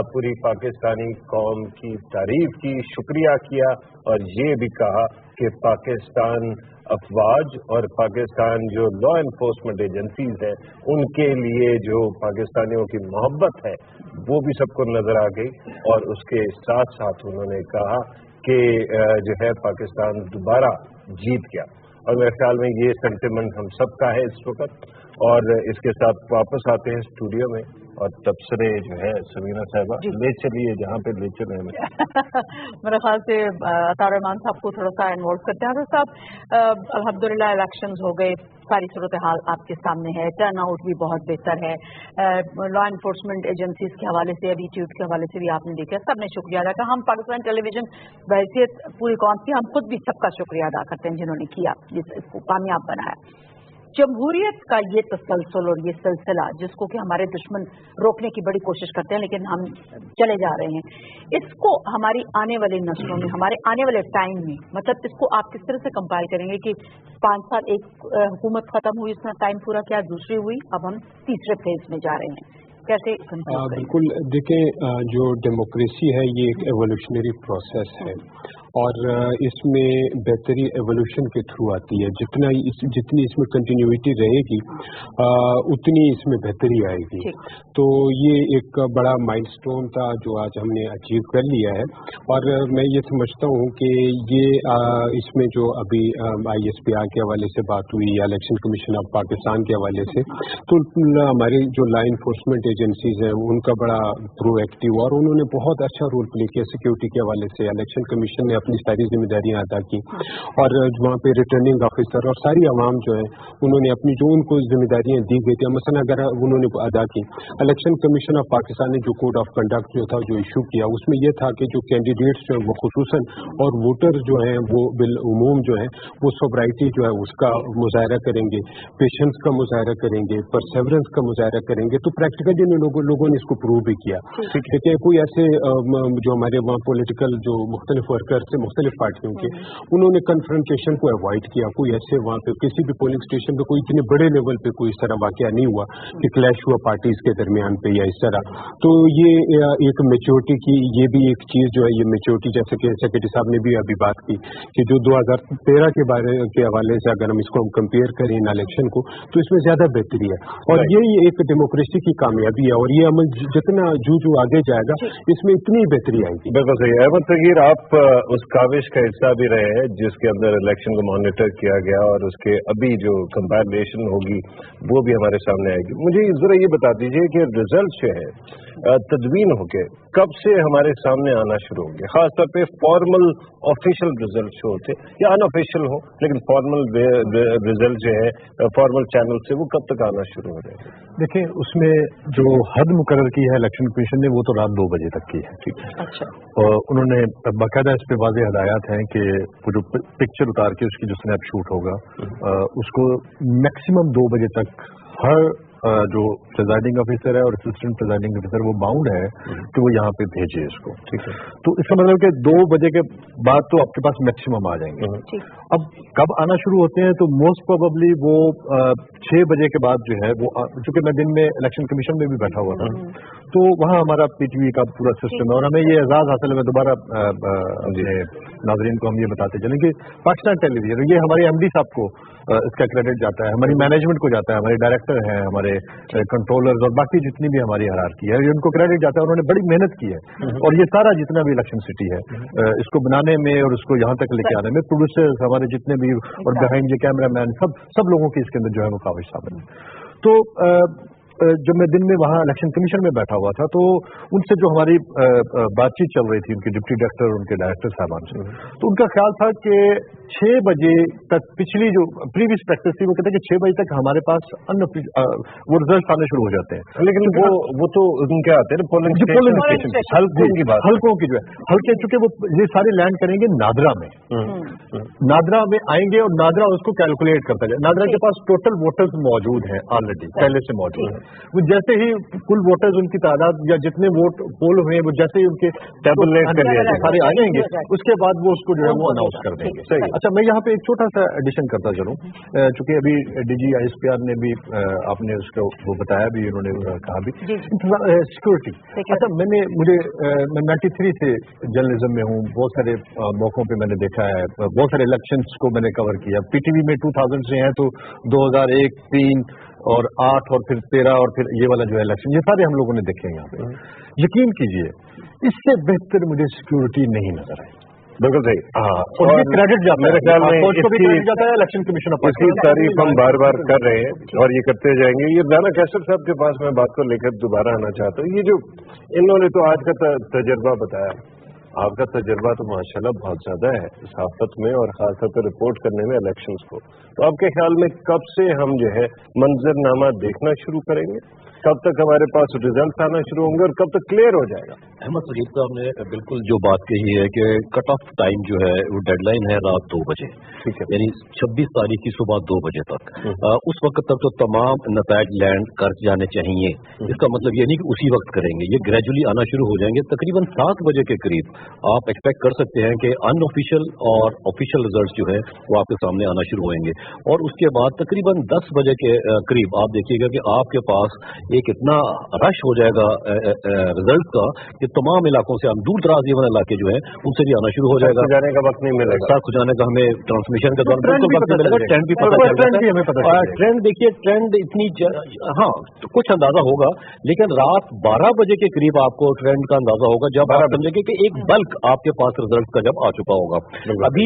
पूरी पाकिस्तानी कौम की तारीफ की, शुक्रिया किया और ये भी कहा कि पाकिस्तान अफवाज और पाकिस्तान जो लॉ एनफोर्समेंट एजेंसीज हैं उनके लिए जो पाकिस्तानियों की मोहब्बत है वो भी सबको नजर आ गई। और उसके साथ साथ उन्होंने कहा कि जो है पाकिस्तान दोबारा जीत गया। और मेरे ख्याल में ये सेंटिमेंट हम सबका है इस वक्त। और इसके साथ वापस आते हैं स्टूडियो में और तबसरे जो है समीना साहिबा ले चलिए जहाँ पे ले चले हमें। मेरे ख्याल से अतार रहमान साहब को थोड़ा सा इन्वॉल्व करते हैं। साहब अल्हम्दुलिल्लाह इलेक्शंस हो गए, सारी सूरत हाल आपके सामने है, टर्न आउट भी बहुत बेहतर है, लॉ एनफोर्समेंट एजेंसीज के हवाले से, अभी ट्यूट के हवाले से भी आपने देखा, सबने शुक्रिया अदा किया। हम पाकिस्तान टेलीविजन बहैसियत पूरी कौम की हम खुद भी सबका शुक्रिया अदा करते हैं जिन्होंने किया, इसको कामयाब बनाया। जमहूरियत का ये तसलसल और ये सिलसिला जिसको कि हमारे दुश्मन रोकने की बड़ी कोशिश करते हैं लेकिन हम चले जा रहे हैं, इसको हमारी आने वाली नस्लों में, हमारे आने वाले टाइम में, मतलब इसको आप किस तरह से कंपायर करेंगे कि 5 साल एक हुकूमत खत्म हुई, इसने टाइम पूरा किया, दूसरी हुई, अब हम तीसरे फेज में जा रहे हैं, कैसे? बिल्कुल, देखें जो डेमोक्रेसी है ये एक एवोल्यूशनरी प्रोसेस है और इसमें बेहतरी एवोल्यूशन के थ्रू आती है। जितनी इसमें कंटिन्यूटी रहेगी उतनी इसमें बेहतरी आएगी। तो ये एक बड़ा माइलस्टोन था जो आज हमने अचीव कर लिया है। और मैं ये समझता हूँ कि ये इसमें जो अभी ISPR के हवाले से बात हुई या इलेक्शन कमीशन ऑफ पाकिस्तान के हवाले से, तो हमारी जो लॉ इन्फोर्समेंट एजेंसीज हैं उनका बड़ा प्रोएक्टिव और उन्होंने बहुत अच्छा रोल प्ले किया सिक्योरिटी के हवाले से। इलेक्शन कमीशन ने अपनी सारी जिम्मेदारियां अदा की और वहाँ पे रिटर्निंग ऑफिसर और सारी आवाम जो है उन्होंने अपनी जो उनको जिम्मेदारियां दी गई थी मसलन अगर उन्होंने अदा की। इलेक्शन कमीशन ऑफ पाकिस्तान ने जो कोड ऑफ कंडक्ट जो था जो इशू किया उसमें यह था कि जो कैंडिडेट्स जो है वो खुसूसन और वोटर्स जो हैं वो बिलउमूम जो है वो सोबराइटी जो है उसका मुजाहरा करेंगे, पेशेंस का मुजाहरा करेंगे, परसेवरेंस का मुजाहरा करेंगे। तो प्रैक्टिकली लोगों ने इसको प्रूव भी किया। देखिए कोई ऐसे जो हमारे वहाँ पॉलिटिकल जो मुख्तलिफ वर्कर से मुख्तलिफ पार्टियों के उन्होंने कन्फ्रंटेशन को अवॉइड किया। कोई ऐसे वहाँ पे किसी भी पोलिंग स्टेशन पे कोई इतने बड़े लेवल पे कोई इस तरह वाकया नहीं हुआ कि क्लैश हुआ पार्टीज के दरमियान पे या इस तरह। तो ये एक मेच्योरिटी की ये भी एक चीज जो है ये मेच्योरिटी, जैसे कि सेक्रेटरी साहब ने भी अभी बात की कि जो 2013 के बारे के हवाले से अगर हम इसको कंपेयर करें इन इलेक्शन को तो इसमें ज्यादा बेहतरी है और ये एक डेमोक्रेसी की कामयाबी है और ये अमल जितना जू आगे जाएगा इसमें इतनी बेहतरी आएगी। बिल्कुल सही। अहमद तगीर, आप उस काविश का हिस्सा भी रहे हैं जिसके अंदर इलेक्शन को मॉनिटर किया गया और उसके अभी जो कंपैरिजन होगी वो भी हमारे सामने आएगी। मुझे जरा ये बता दीजिए कि रिजल्ट जो है तदवीन होके कब से हमारे सामने आना शुरू होंगे, खासतौर पे फॉर्मल ऑफिशियल रिजल्ट जो होते या अनऑफिशियल हो लेकिन फॉर्मल रिजल्ट जो है फॉर्मल चैनल से वो कब तक आना शुरू हो जाएंगे? देखिए उसमें जो हद मुकर्रर की है इलेक्शन कमीशन ने वो तो रात 2 बजे तक की है। ठीक है। अच्छा। और उन्होंने बाकायदा इस पे वाज़ेह हदायत हैं कि वो जो पिक्चर उतार के उसकी जो स्नैप शूट होगा उसको मैक्सिमम 2 बजे तक हर जो प्रिजाइडिंग ऑफिसर है और असिस्टेंट प्रिजाइडिंग ऑफिसर वो बाउंड है कि वो यहाँ पे भेजे इसको। ठीक है। तो इसका मतलब कि 2 बजे के बाद तो आपके पास मैक्सिमम आ जाएंगे। अब कब आना शुरू होते हैं तो मोस्ट प्रोबेबली वो 6 बजे के बाद जो है वो, चूंकि मैं दिन में इलेक्शन कमीशन में भी बैठा हुआ था तो वहाँ हमारा PTV का पूरा सिस्टम है और हमें ये एजाज हासिल है। मैं दोबारा नाजरीन को हम ये बताते चलें कि पाकिस्तान टेलीविजन ये हमारे MD साहब को इसका क्रेडिट जाता है, हमारी मैनेजमेंट को जाता है, हमारे डायरेक्टर हैं, हमारे कंट्रोलर्स और बाकी जितनी भी हमारी हायरार्की है उनको क्रेडिट जाता है। उन्होंने बड़ी मेहनत की है और ये सारा जितना भी इलेक्शन सिटी है इसको बनाने में और उसको यहाँ तक लेके आने में प्रोड्यूसर्स हमारे जितने भी और बिहाइंड द कैमरा मैन सब लोगों की इसके अंदर जो है वो काविश शामिल है। तो जब मैं दिन में वहाँ इलेक्शन कमीशन में बैठा हुआ था तो उनसे जो हमारी बातचीत चल रही थी उनके डिप्टी डायरेक्टर और उनके डायरेक्टर साहबान से, तो उनका ख्याल था कि 6 बजे तक पिछली जो प्रीवियस प्रैक्टिस थी वो कहते हैं कि 6 बजे तक हमारे पास वो रिजल्ट आने शुरू हो जाते हैं। लेकिन वो तो क्या आते हैं पोलिंग स्टेशन हल्कों की बात, हल्कों की जो है हल्के, चूंकि वो ये सारे लैंड करेंगे नादरा में, नादरा में आएंगे और नादरा उसको कैलकुलेट करता जाए। नादरा के पास टोटल वोटर्स मौजूद हैं ऑलरेडी पहले से मौजूद है। वो जैसे ही कुल वोटर्स उनकी तादाद या जितने वोट पोल हुए वो जैसे ही उनके टेबलेट कर लिया सारे आ जाएंगे, उसके बाद वो उसको जो है वो अनाउंस कर देंगे। अच्छा, मैं यहाँ पे एक छोटा सा एडिशन करता चलूँ, चूंकि अभी DG ISPR ने भी आपने उसको वो बताया भी, उन्होंने कहा भी सिक्योरिटी। अच्छा, मैं 93 से जर्नलिज्म में हूँ, बहुत सारे मौकों पे मैंने देखा है, बहुत सारे इलेक्शंस को मैंने कवर किया। PTV में 2000 से हैं तो 2001, 3 और 8 और फिर 13 और फिर ये वाला जो है इलेक्शन, ये सारे हम लोगों ने देखे हैं यहाँ पे। यकीन कीजिए, इससे बेहतर मुझे सिक्योरिटी नहीं नजर आई। बिल्कुल सही। और ये क्रेडिट जाता है, मेरे ख्याल में क्रेडिट जाता है इलेक्शन कमीशन ऑफ इसकी तारीफ हम बार बार कर रहे हैं और ये करते जाएंगे। ये राना कैसर साहब के पास मैं बात को लेकर दोबारा आना चाहता हूँ। ये जो इन्होंने तो आज का तजर्बा बताया, आपका तजर्बा तो माशाल्लाह बहुत ज्यादा है सहाफत में और खासतौर पर रिपोर्ट करने में इलेक्शंस को। तो आपके ख्याल में कब से हम जो है मंजरनामा देखना शुरू करेंगे, कब तक हमारे पास रिजल्ट आना शुरू होंगे और कब तक क्लियर हो जाएगा? अहमद सलीम साहब ने बिल्कुल जो बात कही है कि कट ऑफ टाइम जो है वो डेडलाइन है रात 2 बजे, यानी 26 तारीख की सुबह 2 बजे तक। उस वक्त तक तो तमाम नतायज लैंड कर जाने चाहिए। इसका मतलब ये नहीं कि उसी वक्त करेंगे, ये ग्रेजुअली आना शुरू हो जाएंगे। तकरीबन 7 बजे के करीब आप एक्सपेक्ट कर सकते हैं कि अनऑफिशियल और ऑफिशियल रिजल्ट जो है वो आपके सामने आना शुरू होंगे। और उसके बाद तकरीबन 10 बजे के करीब आप देखिएगा कि आपके पास एक इतना रश हो जाएगा रिजल्ट का कि तमाम इलाकों से, हम दूर दराज ये वाले इलाके जो है उनसे भी आना शुरू हो जाएगा। जाने का वक्त नहीं मिलेगा, साथ खुजाने का हमें ट्रांसमिशन के दौरान बिल्कुल वक्त मिलेगा, ट्रेंड भी पता चलेगा। ट्रेंड देखिए, ट्रेंड इतनी हाँ तो कुछ अंदाजा होगा, लेकिन रात 12 बजे के करीब आपको ट्रेंड का अंदाजा होगा जब आप समझेंगे कि एक बल्क आपके पास रिजल्ट का जब आ चुका होगा। अभी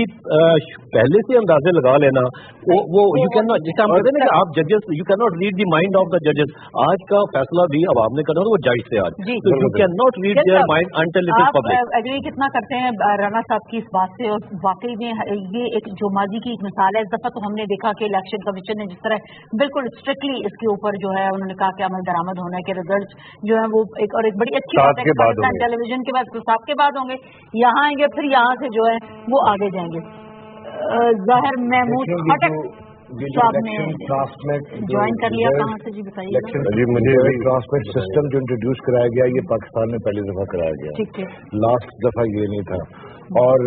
पहले से अंदाजे लगा लेना वो यू कैन नॉट, जिसे हम कहते हैं ना कि आप जजेस, you can not read the mind of the जजेस। आज का फैसला भी अब आपने करना है वो जज से आज, तो you can not read their mind until it is public. Agree कितना करते हैं राना साहब की इस बात से, और वाकई में ये एक जो माजी की एक मिसाल है। इस दफा तो हमने देखा कि इलेक्शन कमीशन ने जिस तरह बिल्कुल स्ट्रिक्टली इसके ऊपर जो है उन्होंने कहा कि अमल दरामद होना है कि रिजल्ट जो है वो एक बड़ी अच्छी बात है। पाकिस्तान टेलीविजन के बाद साहब के बाद होंगे, यहाँ आएंगे, फिर यहाँ से जो है वो आगे जाएंगे। ज़ाहिर महमूद खटक ज्वाइन कर लिया, कहाँ से जी बताइए? मुझे ट्रांसमिट सिस्टम जो इंट्रोड्यूस कराया गया ये पाकिस्तान में पहली दफा कराया गया, ठीक है, लास्ट दफा ये नहीं था। और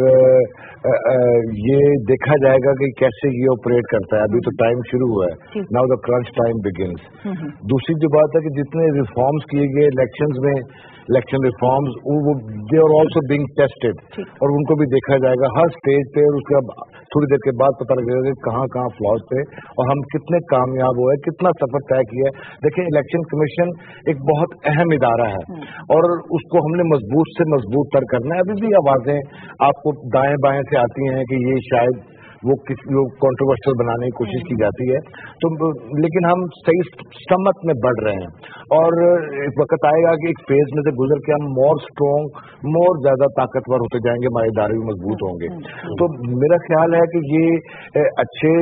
ये देखा जाएगा कि कैसे ये ऑपरेट करता है। अभी तो टाइम शुरू हुआ है, now the crunch time begins. दूसरी जो बात है कि जितने रिफॉर्म्स किए गए इलेक्शंस में, इलेक्शन रिफॉर्म्स, वो they are also being tested, और उनको भी देखा जाएगा हर स्टेज पे, और उसके थोड़ी देर के बाद पता लगेगा कि कहाँ कहाँ फ्लॉज थे और हम कितने कामयाब हुए, कितना सफर तय किया। देखिए, इलेक्शन कमीशन एक बहुत अहम इदारा है और उसको हमने मजबूत से मजबूत तर करना है। अभी भी आवाजें आपको दाएं बाएं से आती हैं कि ये शायद वो कंट्रोवर्शियल बनाने की कोशिश की जाती है, तो लेकिन हम सही सम्मत में बढ़ रहे हैं और एक वक्त आएगा कि एक फेज में से गुजर के हम मोर स्ट्रॉन्ग, मोर ज्यादा ताकतवर होते जाएंगे, हमारे इदारे भी मजबूत होंगे। तो मेरा ख्याल है कि ये अच्छे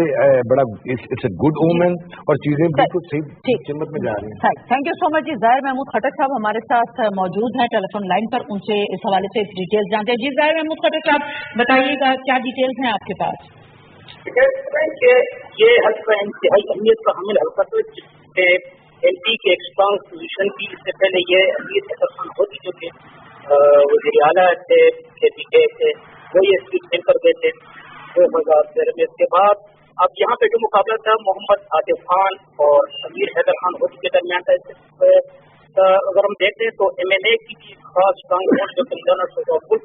बड़ा इट्स ए गुड ओमेन और चीजें बिल्कुल सही कीमत में जा रही हैं। थैंक यू सो मच जी। ज़ाहिर महमूद खटक साहब हमारे साथ मौजूद हैं टेलीफोन लाइन पर, उनसे इस हवाले से डिटेल्स जानते हैं। जी ज़ाहिर महमूद खटक साहब, बताइएगा क्या डिटेल्स हैं आपके पास? ये हल्का इंतहाई अहमियत का हामिल हल्का तो MP के एक्सपांस पोजिशन की, इससे पहले ये अमीर हसन होती जो कि वज़ीर आला थे KPK से, वो ये सीट फिल कर गए थे 2013 में। इसके बाद अब यहाँ पे जो मुकाबला था मोहम्मद आतिफ खान और अमीर हैदर खान होती के दरमियान था। अगर हम देखते हैं तो MNA की खास स्ट्रांग पॉइंट जो तेलंगाना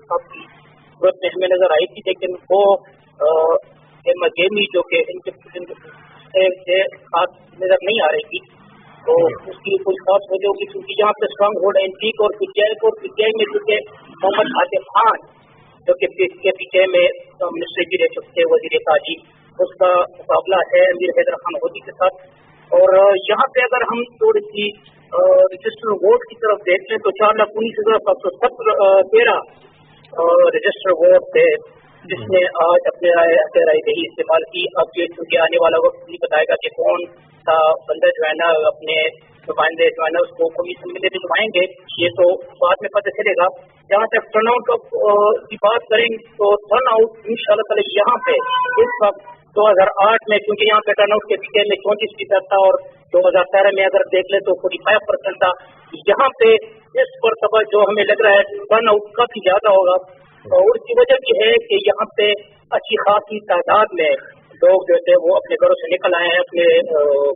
काफी सूरत में हमें नजर आई थी, लेकिन वो मजेमी जो कि इनके खास नजर नहीं आ रही थी, तो उसकी कोई खास वजह होगी क्योंकि यहाँ पे स्ट्रांग होल्ड एनपी और पीटीआई में चुके मोहम्मद आतिफ खान जो कि KPK में मिनिस्टर भी रह चुके थे, वजीर ताजी, उसका मुकाबला है अमीर हैदर खान होदी के साथ। और यहाँ पे अगर हम थोड़ी सी रजिस्टर वोट की तरफ देखते हैं तो 4,19,713 रजिस्टर वोट थे जिसने आज अपने राय दही इस्तेमाल की। अब ये चूंकि आने वाला वक्त नहीं बताएगा कि कौन सा बंदा जो है ना अपने नुमाइंदे जो है ना उसको कमीशन में नुमाएंगे, ये तो बाद में पता चलेगा। जहाँ तक टर्नआउट की बात करेंगे तो टर्नआउट इंशाल्लाह ताला यहाँ पे इस वक्त 2008 में, क्योंकि यहाँ पे टर्नआउट के बीके में 34% था और 2013 में अगर देख ले तो 45% था। यहाँ पे इस मरतबा जो हमें लग रहा है टर्नआउट काफी ज्यादा होगा, और उसकी वजह ये है कि यहाँ पे अच्छी खासी तादाद में लोग जो थे वो अपने घरों से निकल आए हैं, अपने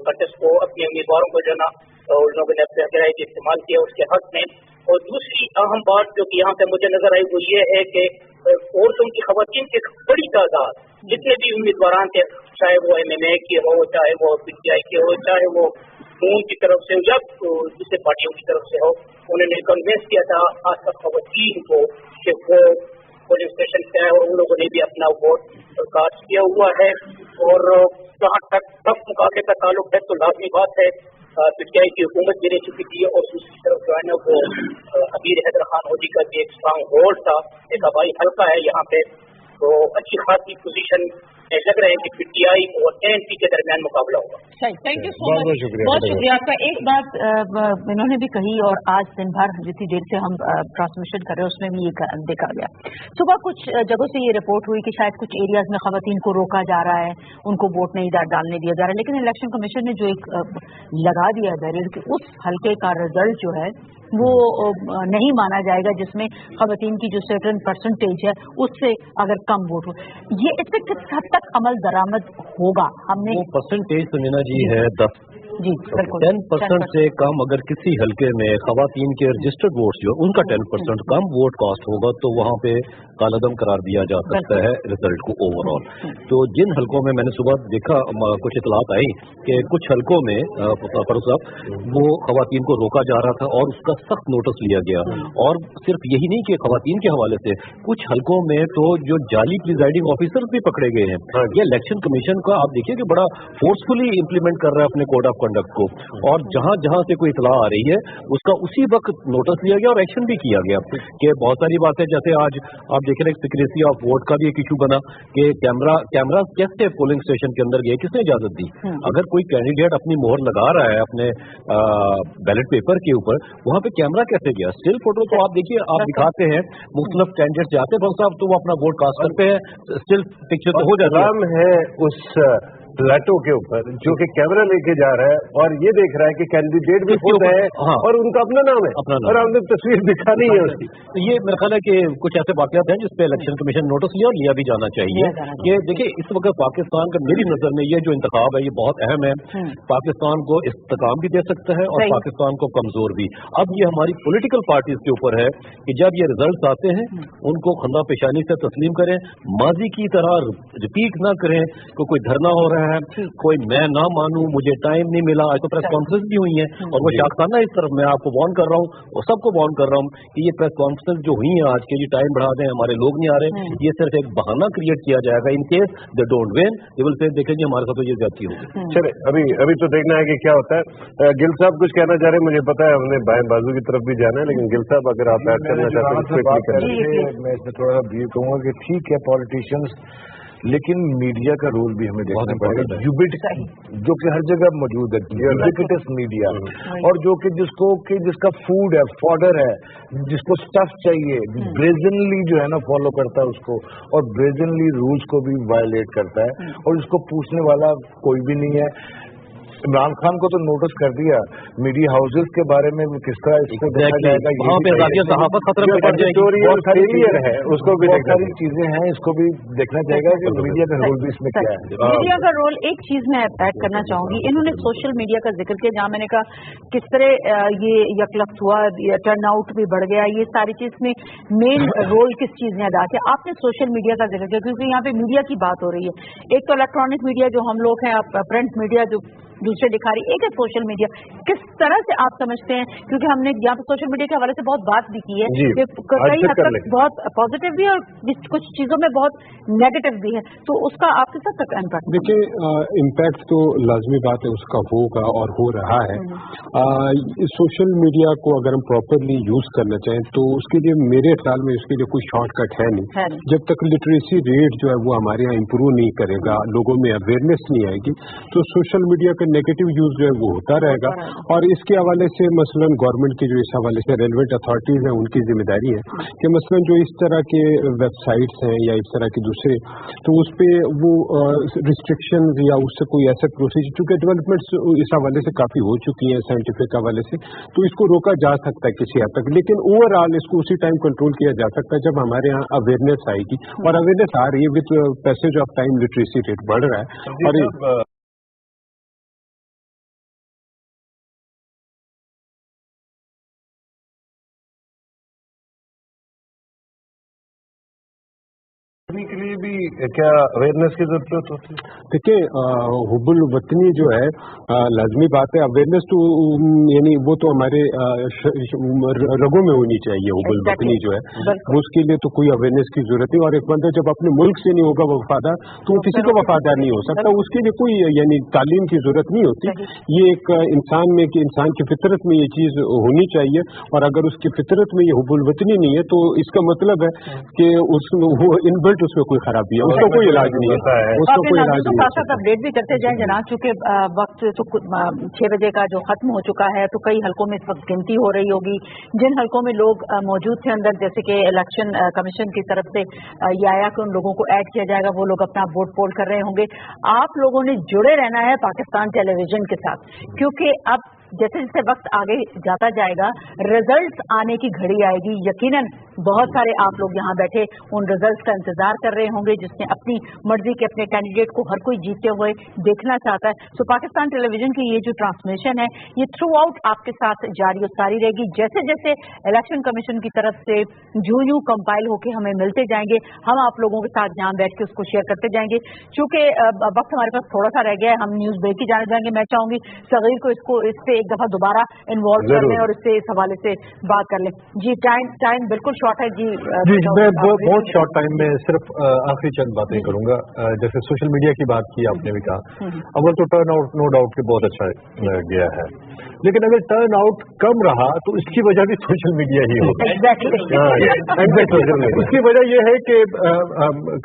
कंटेस्ट को, अपने उम्मीदवारों को जो ना उन लोगों ने अपने हथियार इस्तेमाल किया उसके हक में। और दूसरी अहम बात जो कि यहाँ पे मुझे नजर आई वो ये है कि औरतों की, खवातीन की बड़ी तादाद, जितने भी उम्मीदवार थे, चाहे वो MMA की हो, चाहे वो PTI की हो, चाहे वो नून की तरफ से हो या दूसरे पार्टियों की तरफ से हो, उन्होंने कन्विंस किया था खासकर खवातीन को कि वो पोलिंग स्टेशन पे आए, और उन लोगों ने भी अपना वोट कास्ट किया हुआ है। और जहाँ तक टफ मुकाबले का ताल्लुक है तो लाजमी बात है PTI की हुकूमत भी रह चुकी थी, और दूसरी तरफ जो है ना वो अमीर हैदर खान होडी का भी एक स्ट्रांग होल्ड था, एक हवाई हल्का है यहाँ पे, तो अच्छी खासी पोजीशन लग रहे हैं कि PTI और ANP के दरमियान मुकाबला होगा। थैंक यू सो मच, बहुत शुक्रिया आपका। एक बात इन्होंने भी कही और आज दिन भर जितनी देर से हम ट्रांसमिशन कर रहे हैं उसमें भी ये देखा गया। सुबह कुछ जगहों से ये रिपोर्ट हुई कि शायद कुछ एरियाज में खवातीन को रोका जा रहा है, उनको वोट नहीं डालने दिया जा रहा है, लेकिन इलेक्शन कमीशन ने जो एक लगा दिया बैरियर कि उस हल्के का रिजल्ट जो है वो नहीं माना जाएगा जिसमें खवातीन की जो सर्टेन परसेंटेज है उससे अगर कम वोट हो, ये इससे किस हद तक अमल दरामद होगा? हमने वो परसेंटेज तो मीना जी है 10 जी बिल्कुल 10% से कम अगर किसी हल्के में खवातीन के रजिस्टर्ड वोट्स जो उनका 10% कम वोट कास्ट होगा तो वहाँ पे कालादम करार दिया जा सकता है रिजल्ट को ओवरऑल। तो जिन हल्कों में मैंने सुबह देखा कुछ इतलात आई कि कुछ हल्कों में फरूख साहब वो खवातीन को रोका जा रहा था और उसका सख्त नोटिस लिया गया, और सिर्फ यही नहीं कि खवातीन के हवाले से कुछ हल्कों में तो जो जाली प्रिजाइडिंग ऑफिसर्स भी पकड़े गए हैं। ये इलेक्शन कमीशन का आप देखिए कि बड़ा फोर्सफुली इंप्लीमेंट कर रहा है अपने कोड ऑफ कंडक्ट को, और जहां जहां से कोई इतला आ रही है उसका उसी वक्त नोटिस लिया गया और एक्शन भी किया गया। कि बहुत सारी बातें, जैसे आज आप देख रहे हैं सिक्रेसी ऑफ वोट का भी एक इशू बना कि कैमरा कैसे पोलिंग स्टेशन के अंदर गए, किसने इजाजत दी? अगर कोई कैंडिडेट अपनी मोहर लगा रहा है अपने बैलेट पेपर के ऊपर, वहां पे कैमरा कैसे गया? स्टिल फोटो तो आप देखिए, आप दिखाते हैं मुख्तलिफ कैंडिडेट जाते हैं साहब तो वो अपना वोट कास्ट करते हैं, स्टिल पिक्चर तो हो जाता है उस प्लेटो के ऊपर जो कि कैमरा लेके जा रहा है और ये देख रहा है कि कैंडिडेट भी खुद है और उनका अपना नाम है, और हमने तस्वीर दिखानी है उसकी। तो ये मेरा ख्याल है कि कुछ ऐसे वाकयात हैं जिसपे इलेक्शन कमीशन नोटिस लिया और लिया भी जाना चाहिए। कि देखिए इस वक्त पाकिस्तान का, मेरी नजर में ये जो इंतखाब है ये बहुत अहम है, पाकिस्तान को इस्तेकाम भी दे सकता है और पाकिस्तान को कमजोर भी। अब ये हमारी पॉलिटिकल पार्टीज के ऊपर है कि जब ये रिजल्ट आते हैं उनको खंदा पेशानी से तस्लीम करें, माजी की तरह रिपीट ना करें कि कोई धरना हो रहा है, कोई मैं ना मानूं, मुझे टाइम नहीं मिला। आज तो प्रेस कॉन्फ्रेंस भी हुई है और वो शाखसाना इस तरफ, मैं आपको वार्न कर रहा हूँ और सबको वार्न कर रहा हूँ कि ये प्रेस कॉन्फ्रेंस जो हुई है आज के, ये टाइम बढ़ा दें, हमारे लोग नहीं आ रहे, ये सिर्फ एक बहाना क्रिएट किया जाएगा। In case they don't win they will say देखें जी हमारे साथ तो ये ज्यादती होगी। चले अभी तो देखना है कि क्या होता है। गिल साहब कुछ कहना चाह रहे हैं, मुझे पता है हमने बाएं बाजू की तरफ भी जाना है, लेकिन गिल साहब अगर आप ऐड करना चाहते हैं। मैं इसमें थोड़ा सा ब्रीफ कहूँगा कि ठीक है पॉलिटिशियंस, लेकिन मीडिया का रोल भी हमें देखना पड़ेगा, जो कि हर जगह मौजूद है, यूबिक्विटस मीडिया, और जो कि जिसका फूड है, फॉडर है, जिसको स्टफ चाहिए, ब्रेजनली जो है ना फॉलो करता है उसको, और ब्रेजनली रूल्स को भी वायलेट करता है, और इसको पूछने वाला कोई भी नहीं है। इमरान खान को तो नोटिस कर दिया, मीडिया हाउसेज के बारे में किस तरह इसको देखा जाएगा, वहाँ पे सहाफत खतरे में पड़ जाएगी, बहुत सारी उसको भी बहुत सारी चीजें हैं, इसको भी देखना चाहिए कि मीडिया का रोल भी इसमें क्या है। मीडिया का रोल, एक चीज मैं ऐड करना चाहूंगी, इन्होंने सोशल मीडिया का जिक्र किया, जहाँ मैंने कहा किस तरह ये यकलख्त हुआ, टर्नआउट भी बढ़ गया, ये सारी चीज में मेन रोल किस चीज ने अदा किया? आपने सोशल मीडिया का जिक्र किया क्योंकि यहाँ पे मीडिया की बात हो रही है। एक तो इलेक्ट्रॉनिक मीडिया जो हम लोग हैं, प्रिंट मीडिया जो दूसरे दिखा रही, एक है सोशल मीडिया। किस तरह से आप समझते हैं, क्योंकि हमने यहाँ पे सोशल मीडिया के हवाले से बहुत बात भी की है कि कई हद तक बहुत पॉजिटिव भी है और कुछ चीजों में बहुत नेगेटिव भी है, तो उसका आप किस हद तक इम्पैक्ट? देखिए इम्पैक्ट तो लाजमी बात है उसका होगा और हो रहा है। सोशल मीडिया को अगर हम प्रॉपरली यूज करना चाहें तो उसके लिए मेरे ख्याल में उसके लिए कोई शॉर्टकट है नहीं। जब तक लिटरेसी रेट जो है वो हमारे यहाँ इम्प्रूव नहीं करेगा, लोगों में अवेयरनेस नहीं आएगी, तो सोशल मीडिया का नेगेटिव यूज जो है वो होता रहेगा। और इसके हवाले से मसलन गवर्नमेंट की जो इस हवाले से रेलिवेंट अथॉरिटीज हैं उनकी जिम्मेदारी है कि मसलन जो इस तरह के वेबसाइट्स हैं या इस तरह के दूसरे, तो उस पर वो रिस्ट्रिक्शन या उससे कोई ऐसा प्रोसीजर, चूंकि डेवलपमेंट्स इस हवाले से काफ़ी हो चुकी हैं साइंटिफिक हवाले से, तो इसको रोका जा सकता है किसी हद तक, लेकिन ओवरऑल इसको उसी टाइम कंट्रोल किया जा सकता है जब हमारे यहाँ अवेयरनेस आएगी। और अवेयरनेस आ रही है, with passage of time literacy rate बढ़ रहा है। और के लिए भी क्या अवेयरनेस की जरूरत होती है? देखिए, हुब्बुल वतनी जो है लाजमी बात है। अवेयरनेस तो यानी वो तो हमारे रगों में होनी चाहिए। हुब्बुल वतनी जो है वो, उसके लिए तो कोई अवेयरनेस की जरूरत नहीं। और एक बंदा जब अपने मुल्क से नहीं होगा वफादार, तो वो किसी को वफादार नहीं हो सकता। उसके लिए कोई यानी तालीम की जरूरत नहीं होती। ये एक इंसान में कि इंसान की फितरत में ये चीज होनी चाहिए। और अगर उसकी फितरत में ये हुब्बुल वतनी नहीं है तो इसका मतलब है कि उसमें वो इनबिल्ट उसमें कोई खराबी है, उसको कोई इलाज नहीं है, उसको कोई इलाज नहीं है। साथ अपडेट भी करते जाएं जनाब, चूंकि वक्त तो 6 बजे का जो खत्म हो चुका है, तो कई हलकों में इस वक्त गिनती हो रही होगी। जिन हलकों में लोग मौजूद थे अंदर, जैसे कि इलेक्शन कमीशन की तरफ से ये आया कि उन लोगों को ऐड किया जाएगा, वो लोग अपना वोट पोल कर रहे होंगे। आप लोगों ने जुड़े रहना है पाकिस्तान टेलीविजन के साथ, क्योंकि अब जैसे जैसे वक्त आगे जाता जाएगा रिजल्ट्स आने की घड़ी आएगी। यकीनन बहुत सारे आप लोग यहाँ बैठे उन रिजल्ट्स का इंतजार कर रहे होंगे, जिसने अपनी मर्जी के अपने कैंडिडेट को हर कोई जीतते हुए देखना चाहता है। सो पाकिस्तान टेलीविजन की ये जो ट्रांसमिशन है ये थ्रू आउट आपके साथ जारी और सारी रहेगी। जैसे जैसे इलेक्शन कमीशन की तरफ से यूं कंपाइल होकर हमें मिलते जाएंगे, हम आप लोगों के साथ यहाँ बैठ के उसको शेयर करते जाएंगे। चूंकि वक्त हमारे पास थोड़ा सा रह गया है, हम न्यूज ब्रेक की जाने जाएंगे। मैं चाहूंगी सगीर को इसको इससे एक दफा दोबारा इन्वॉल्व कर लें और इससे इस हवाले से बात कर लें। जी, टाइम बिल्कुल शॉर्ट है। जी मैं बहुत शॉर्ट टाइम में सिर्फ आखिरी चंद बातें करूंगा। जैसे सोशल मीडिया की बात की आपने भी कहा, अव्वल तो टर्न आउट नो डाउट के बहुत अच्छा गया है, लेकिन अगर टर्न आउट कम रहा तो इसकी वजह भी सोशल मीडिया ही होगा। एग्जैक्टली उसकी वजह यह है कि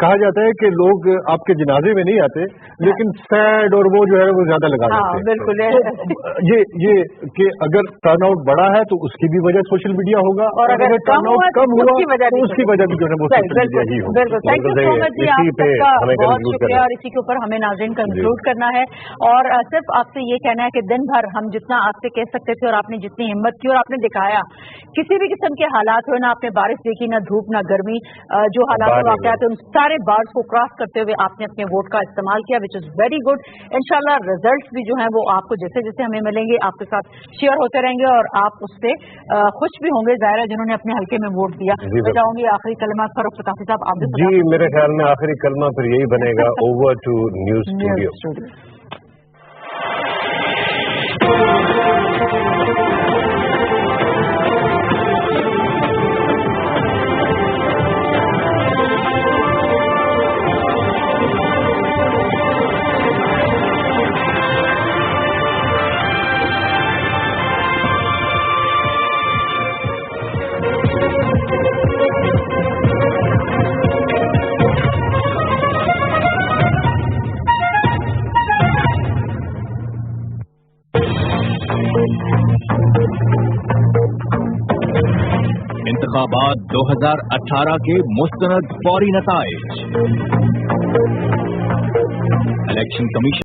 कहा जाता है कि लोग आपके जनाजे में नहीं आते, लेकिन सैड और वो जो है वो ज्यादा लगा देते हैं। बिल्कुल ये कि अगर टर्न आउट बढ़ा है तो उसकी भी वजह सोशल मीडिया होगा, और अगर टर्न आउट कम हुआ तो उसकी वजह भी जो है वो सोशल मीडिया ही होगा। बिल्कुल, थैंक यू सो मच जी, आपका बहुत शुक्रिया। और इसी के ऊपर हमें नाज़रीन कंक्लूड करना है और सिर्फ आपसे ये कहना है कि दिन भर हम जितना आपसे कह सकते थे और आपने जितनी हिम्मत की और आपने दिखाया, किसी भी किस्म के हालात हो, ना आपने बारिश देखी, ना धूप, ना गर्मी, जो हालात वाक़यात उन सारे बार्स को क्रॉस करते हुए आपने अपने वोट का इस्तेमाल किया, विच इज वेरी गुड। इंशाल्लाह रिजल्ट्स भी जो हैं वो आपको जैसे जैसे हमें मिलेंगे आपके साथ शेयर होते रहेंगे और आप उससे खुश भी होंगे ज़ाहिर है जिन्होंने अपने हल्के में वोट दिया। मैं चाहूंगी आखिरी कलमा फरूख फताही साहब आप भी। जी, मेरे ख्याल में आखिरी कलमा फिर यही बनेगा, ओवर टू न्यूज़ स्टूडियो। इंतखाबात 2018 के मुस्तनद फौरी नताइज। Election commission